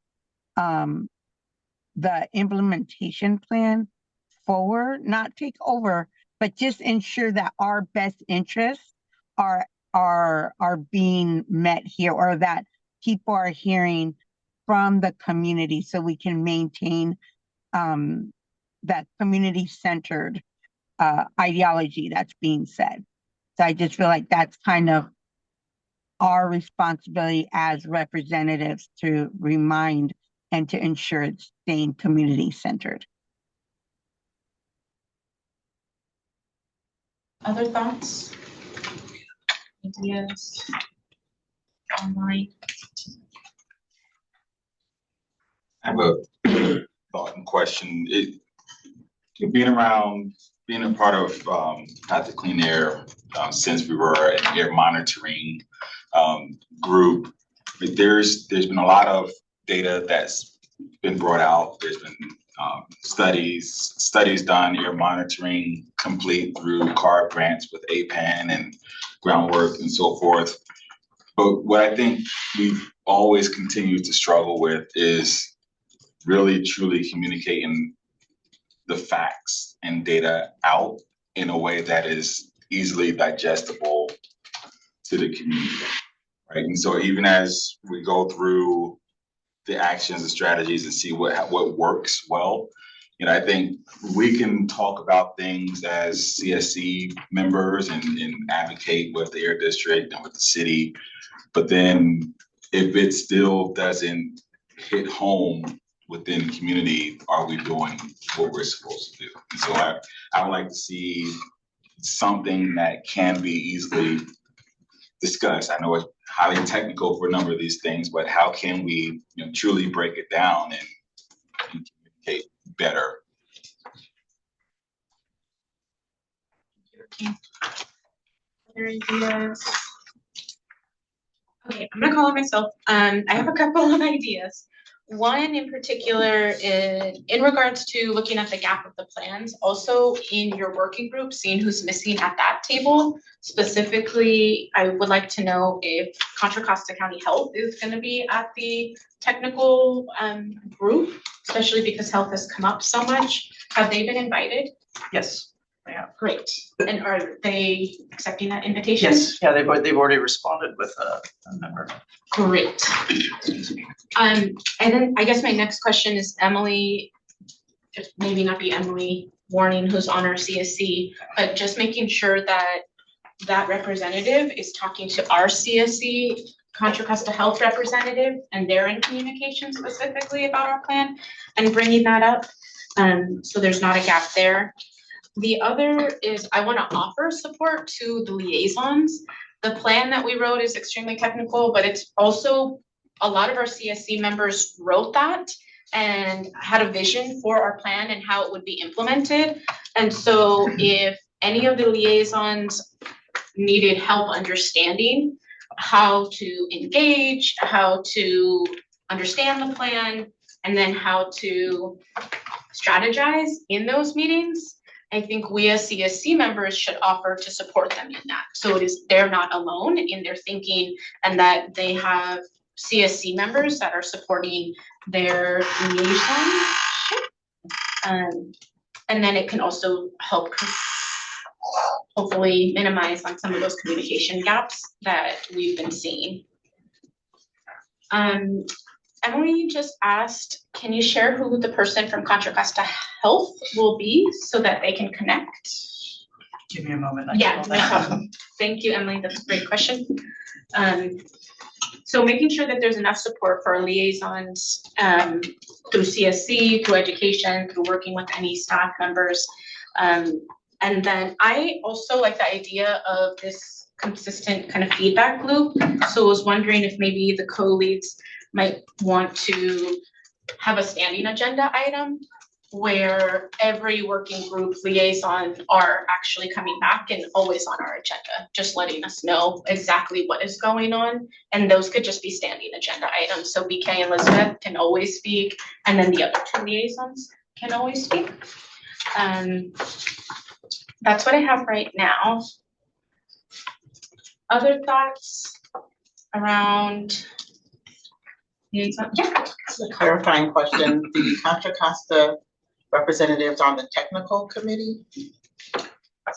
the implementation plan forward, not take over, but just ensure that our best interests are being met here, or that people are hearing from the community, so we can maintain that community-centered ideology that's being said. So I just feel like that's kind of our responsibility as representatives to remind and to ensure it's staying community-centered. Other thoughts? Ideas? Online? I have a thought and question. Being a part of Path to Clean Air since we were an air monitoring group, there's been a lot of data that's been brought out. There's been studies done, air monitoring complete through CARB grants with APAN and groundwork and so forth. But what I think we've always continued to struggle with is really truly communicating the facts and data out in a way that is easily digestible to the community, right? And so even as we go through the actions and strategies and see what works well, I think we can talk about things as CSC members and advocate with the air district and with the city, but then if it still doesn't hit home within the community, are we doing what we're supposed to do? And so I would like to see something that can be easily discussed. I know it's highly technical for a number of these things, but how can we truly break it down and communicate better? Other ideas? Okay, I'm gonna call it myself. I have a couple of ideas. One in particular in regards to looking at the gap of the plans, also in your working group, seeing who's missing at that table. Specifically, I would like to know if Contra Costa County Health is gonna be at the technical group, especially because health has come up so much. Have they been invited? Yes, they have. Great. And are they accepting that invitation? Yes, yeah, they've already responded with a member. Great. And then I guess my next question is Emily, just maybe not be Emily Warning, who's on our CSC, but just making sure that that representative is talking to our CSC Contra Costa Health representative, and they're in communication specifically about our plan and bringing that up. So there's not a gap there. The other is I want to offer support to the liaisons. The plan that we wrote is extremely technical, but it's also a lot of our CSC members wrote that and had a vision for our plan and how it would be implemented. And so if any of the liaisons needed help understanding how to engage, how to understand the plan, and then how to strategize in those meetings, I think we as CSC members should offer to support them in that. So they're not alone in their thinking, and that they have CSC members that are supporting their liaison. And then it can also help hopefully minimize on some of those communication gaps that we've been seeing. Emily just asked, can you share who the person from Contra Costa Health will be so that they can connect? Give me a moment. Yeah, no problem. Thank you, Emily. That's a great question. So making sure that there's enough support for our liaisons through CSC, through education, through working with any staff members. And then I also like the idea of this consistent kind of feedback loop. So I was wondering if maybe the co-leads might want to have a standing agenda item where every working group liaison are actually coming back and always on our agenda, just letting us know exactly what is going on. And those could just be standing agenda items. So BK and Elizabeth can always speak, and then the other two liaisons can always speak. That's what I have right now. Other thoughts around liaison? Yeah. A clarifying question, the Contra Costa representatives on the technical committee?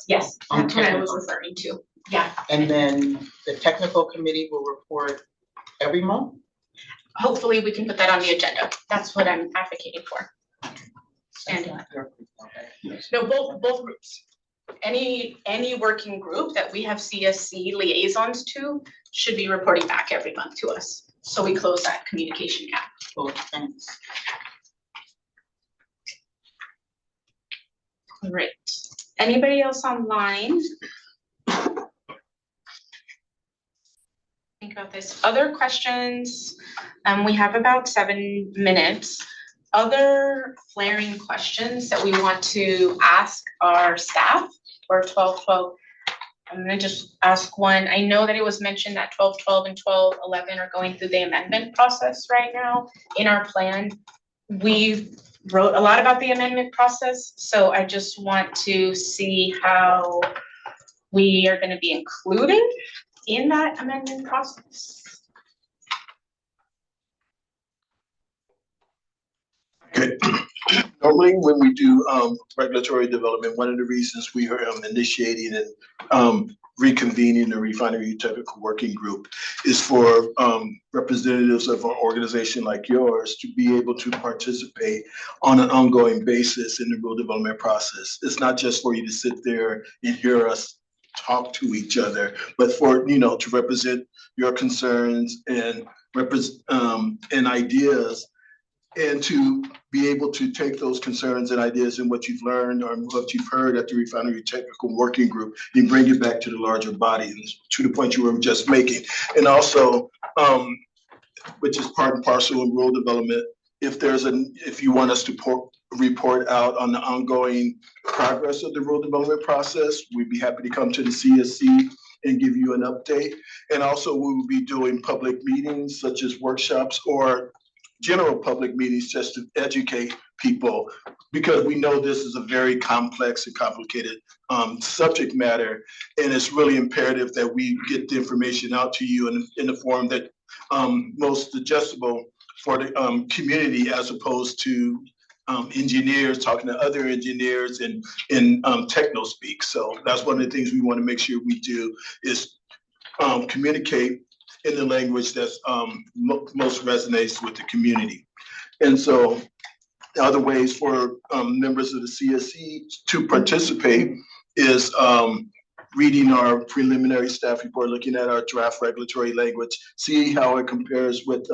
Yes, that's what I was referring to. Yeah. And then the technical committee will report every month? Hopefully we can put that on the agenda. That's what I'm advocating for. And no, both groups. Any working group that we have CSC liaisons to should be reporting back every month to us. So we close that communication gap. Cool, thanks. Great. Anybody else online? Think about this. Other questions? We have about 7 minutes. Other flaring questions that we want to ask our staff for 12-12. I'm gonna just ask one. I know that it was mentioned that 12-12 and 12-11 are going through the amendment process right now. In our plan, we wrote a lot about the amendment process, so I just want to see how we are gonna be included in that amendment process. Okay. Normally, when we do regulatory development, one of the reasons we are initiating and reconvening the refinery technical working group is for representatives of an organization like yours to be able to participate on an ongoing basis in the rule development process. It's not just for you to sit there and hear us talk to each other, but for, you know, to represent your concerns and ideas, and to be able to take those concerns and ideas and what you've learned or what you've heard at the refinery technical working group and bring it back to the larger body, to the point you were just making. And also, which is part and parcel of rural development, if you want us to report out on the ongoing progress of the rural development process. We'd be happy to come to the CSC and give you an update. And also we will be doing public meetings such as workshops or general public meetings just to educate people, because we know this is a very complex and complicated subject matter, and it's really imperative that we get the information out to you in the form that most digestible for the community, as opposed to engineers talking to other engineers and in techno speak. So that's one of the things we want to make sure we do is communicate in the language that's most resonates with the community. And so other ways for members of the CSC to participate is reading our preliminary staff report, looking at our draft regulatory language, see how it compares with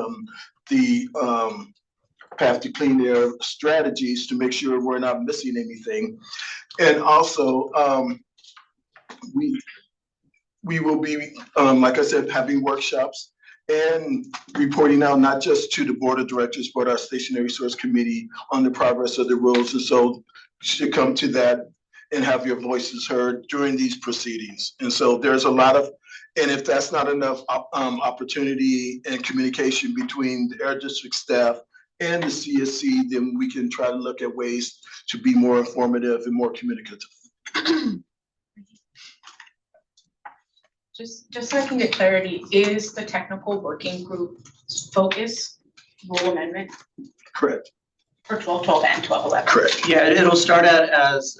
the Path to Clean Air strategies to make sure we're not missing anything. And also, we will be, like I said, having workshops and reporting out not just to the board of directors, but our stationary resource committee on the progress of the rules. And so you should come to that and have your voices heard during these proceedings. And so there's a lot of, and if that's not enough opportunity and communication between the Air District staff and the CSC, then we can try to look at ways to be more informative and more communicative. Just so I can get clarity, is the technical working group focus rule amendment Correct. for 1212 and 1211? Correct. Yeah, it'll start out as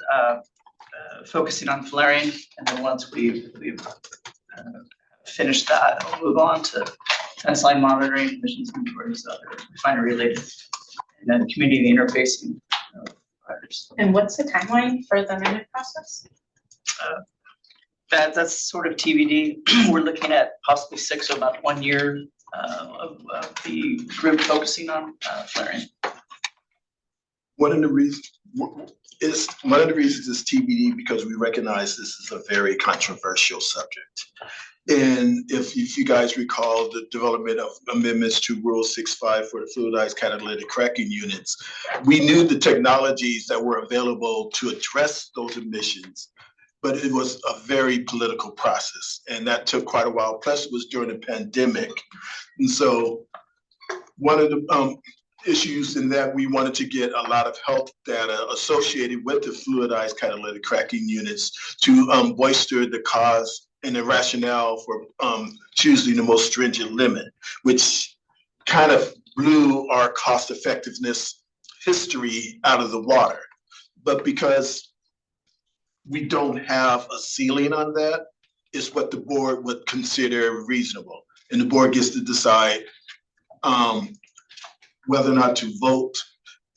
focusing on flaring, and then once we've finished that, we'll move on to fence line monitoring, emissions inventories, other refinery related, and then community interfacing providers. And what's the timeline for the amendment process? That's sort of TBD. We're looking at possibly 6 or about 1 year of the group focusing on flaring. One of the reasons is TBD because we recognize this is a very controversial subject. And if you guys recall the development of amendments to Rule 6.5 for the fluidized catalytic cracking units, we knew the technologies that were available to address those emissions, but it was a very political process, and that took quite a while. Plus, it was during the pandemic. And so one of the issues in that we wanted to get a lot of health data associated with the fluidized catalytic cracking units to bolster the cause and the rationale for choosing the most stringent limit, which kind of blew our cost effectiveness history out of the water. But because we don't have a ceiling on that, it's what the board would consider reasonable. And the board gets to decide whether or not to vote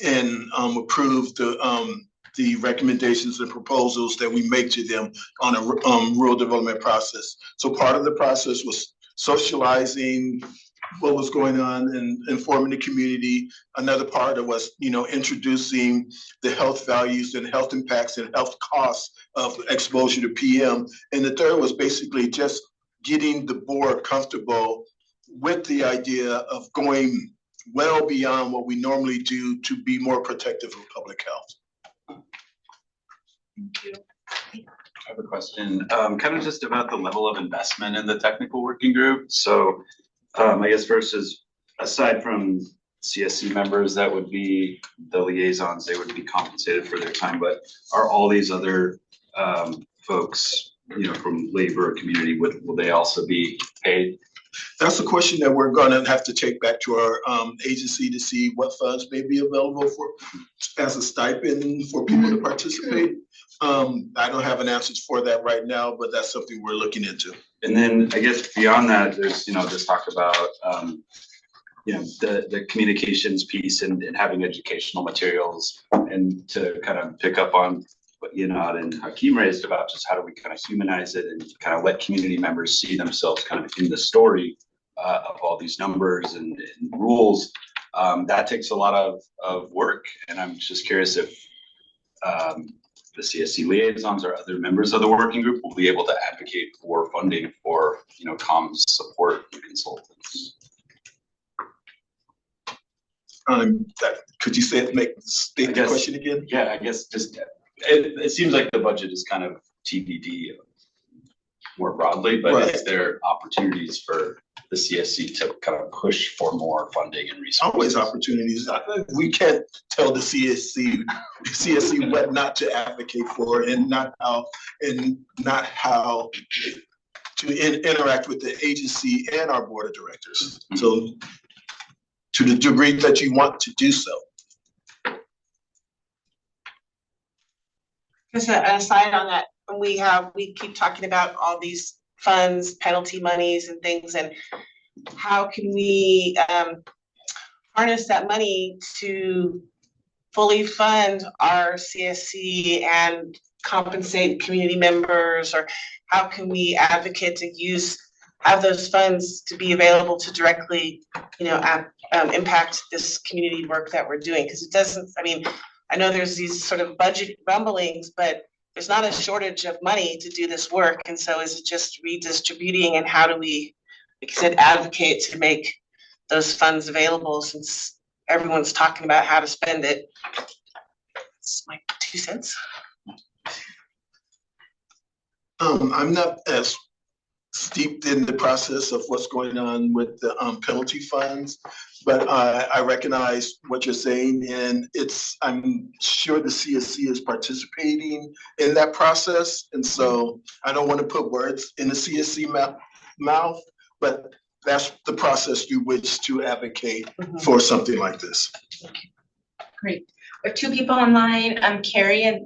and approve the recommendations and proposals that we make to them on a rural development process. So part of the process was socializing what was going on and informing the community. Another part of was, introducing the health values and health impacts and health costs of exposure to PM. And the third was basically just getting the board comfortable with the idea of going well beyond what we normally do to be more protective of public health. Thank you. I have a question, kind of just about the level of investment in the technical working group. So I guess versus, aside from CSC members, that would be the liaisons, they would be compensated for their time, but are all these other folks, from labor community, will they also be paid? That's a question that we're going to have to take back to our agency to see what funds may be available for as a stipend for people to participate. I don't have an answer for that right now, but that's something we're looking into. And then I guess beyond that, there's, just talk about, the communications piece and having educational materials, and to kind of pick up on what Yanad and Hakeem raised about just how do we kind of humanize it and kind of let community members see themselves kind of in the story of all these numbers and rules. That takes a lot of work, and I'm just curious if the CSC liaisons or other members of the working group will be able to advocate for funding for, comms support and consultants. Could you state the question again? Yeah, I guess just it seems like the budget is kind of TBD more broadly, but Right. is there opportunities for the CSC to kind of push for more funding and resources? Always opportunities. We can't tell the CSC what not to advocate for and not how to interact with the agency and our board of directors. So to the degree that you want to do so. Just an aside on that, we keep talking about all these funds, penalty monies and things, and how can we harness that money to fully fund our CSC and compensate community members, or how can we advocate to have those funds to be available to directly, impact this community work that we're doing? Because it doesn't, I know there's these sort of budget rumblings, but there's not a shortage of money to do this work. And so is it just redistributing, and how do we, like I said, advocate to make those funds available, since everyone's talking about how to spend it? That's my 2 cents. I'm not as steeped in the process of what's going on with the penalty funds, but I recognize what you're saying, and I'm sure the CSC is participating in that process, and so I don't want to put words in the CSC mouth, but that's the process through which to advocate for something like this. Great. We have 2 people online, Carrie and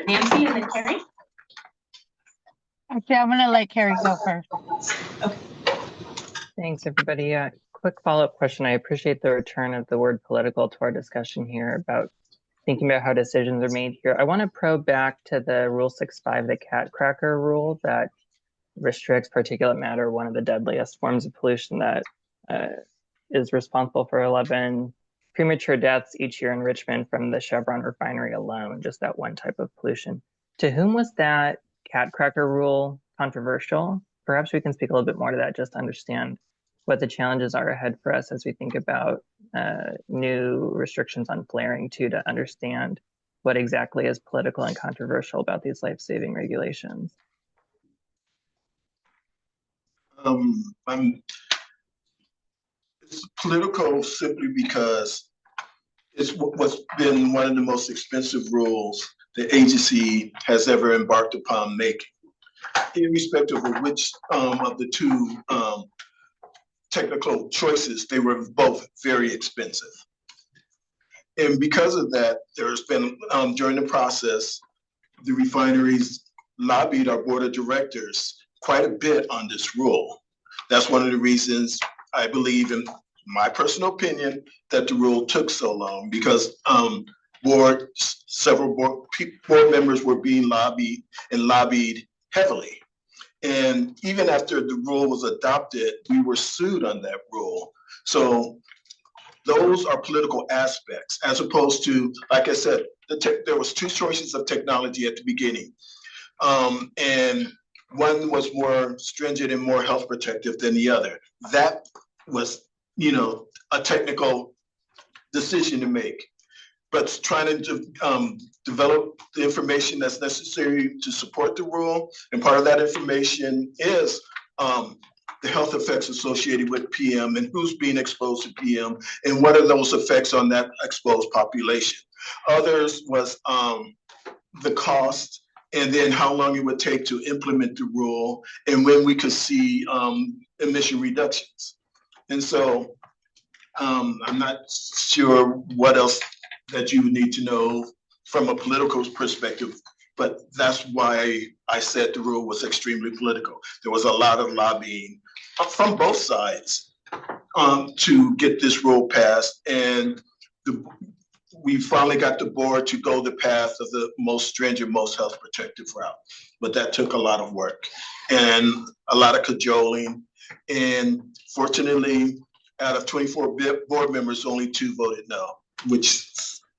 Nancy, and then Carrie. Okay, I'm gonna let Carrie go first. Okay. Thanks, everybody. Quick follow-up question. I appreciate the return of the word political to our discussion here about thinking about how decisions are made here. I want to probe back to the Rule 6.5, the cat cracker rule that restricts particulate matter, one of the deadliest forms of pollution that is responsible for 11 premature deaths each year in Richmond from the Chevron refinery alone, just that one type of pollution. To whom was that cat cracker rule controversial? Perhaps we can speak a little bit more to that, just to understand what the challenges are ahead for us as we think about new restrictions on flaring too, to understand what exactly is political and controversial about these life-saving regulations. It's political simply because it's what's been one of the most expensive rules the agency has ever embarked upon making, irrespective of which of the 2 technical choices. They were both very expensive. And because of that, there's been, during the process, the refineries lobbied our board of directors quite a bit on this rule. That's one of the reasons I believe, in my personal opinion, that the rule took so long, because several board members were being lobbied heavily. And even after the rule was adopted, we were sued on that rule. So those are political aspects, as opposed to, like I said, there was 2 choices of technology at the beginning. And one was more stringent and more health protective than the other. That was, a technical decision to make. But trying to develop the information that's necessary to support the rule, and part of that information is the health effects associated with PM, and who's being exposed to PM, and what are those effects on that exposed population. Others was the cost, and then how long it would take to implement the rule, and when we could see emission reductions. And so I'm not sure what else that you would need to know from a political perspective, but that's why I said the rule was extremely political. There was a lot of lobbying from both sides to get this rule passed, and we finally got the board to go the path of the most stringent, most health protective route. But that took a lot of work and a lot of cajoling. And fortunately, out of 24 board members, only 2 voted no, which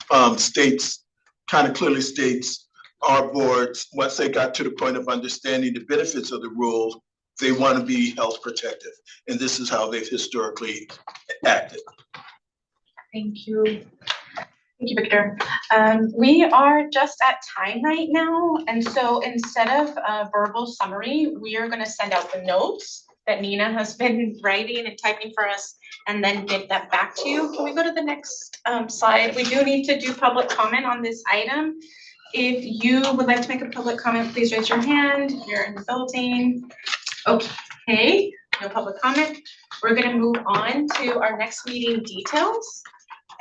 clearly states our boards, once they got to the point of understanding the benefits of the rule, they want to be health protective. And this is how they've historically acted. Thank you. you, Victor. We are just at time right now, and so instead of a verbal summary, we are going to send out the notes that Nina has been writing and typing for us, and then get that back to you. Can we go to the next slide? We do need to do public comment on this item. If you would like to make a public comment, please raise your hand. You're in the building. Okay, no public comment. We're going to move on to our next meeting details.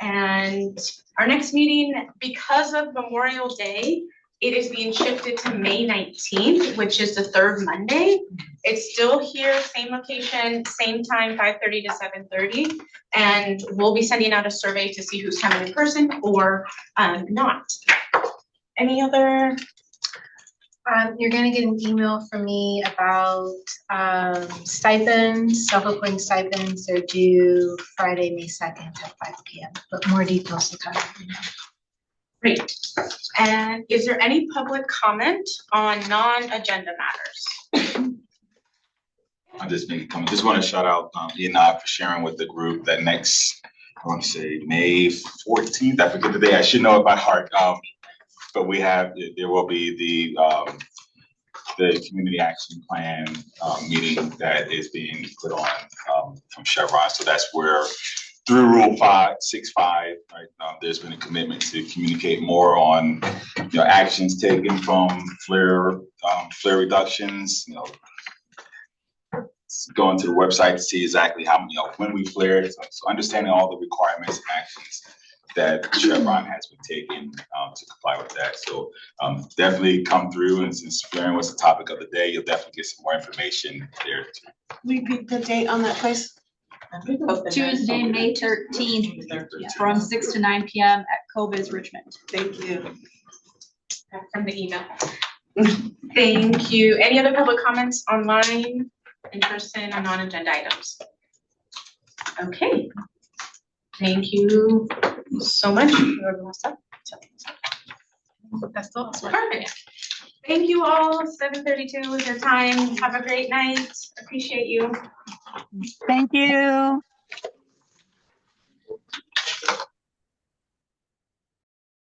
And our next meeting, because of Memorial Day, it is being shifted to May 19th, which is the third Monday. It's still here, same location, same time, 5:30 to 7:30. And we'll be sending out a survey to see who's coming in person or not. Any other? You're gonna get an email from me about stipends, self-reporting stipends. They're due Friday, May 2nd at 5 p.m. But more details to come. Great. And is there any public comment on non-agenda matters? I just want to shout out Enoch for sharing with the group that next, I want to say May 14th. I forget the day. I should know it by heart. But there will be the community action plan meeting that is being put on from Chevron. So that's where through Rule 565, right, there's been a commitment to communicate more on actions taken from flare reductions. Going to the website to see exactly how when we flared. So understanding all the requirements and actions that Chevron has been taking to comply with that. So definitely come through, and since flaring was the topic of the day, you'll definitely get some more information there too. Repeat the date on that, please. Tuesday, May 13th, from 6 to 9 p.m. at Cobiz Richmond. Thank you. From the email. Thank you. Any other public comments online, in person, on non-agenda items? Okay. Thank you so much. That's all. Perfect. Thank you all. 7:32 is your time. Have a great night. Appreciate you. Thank you.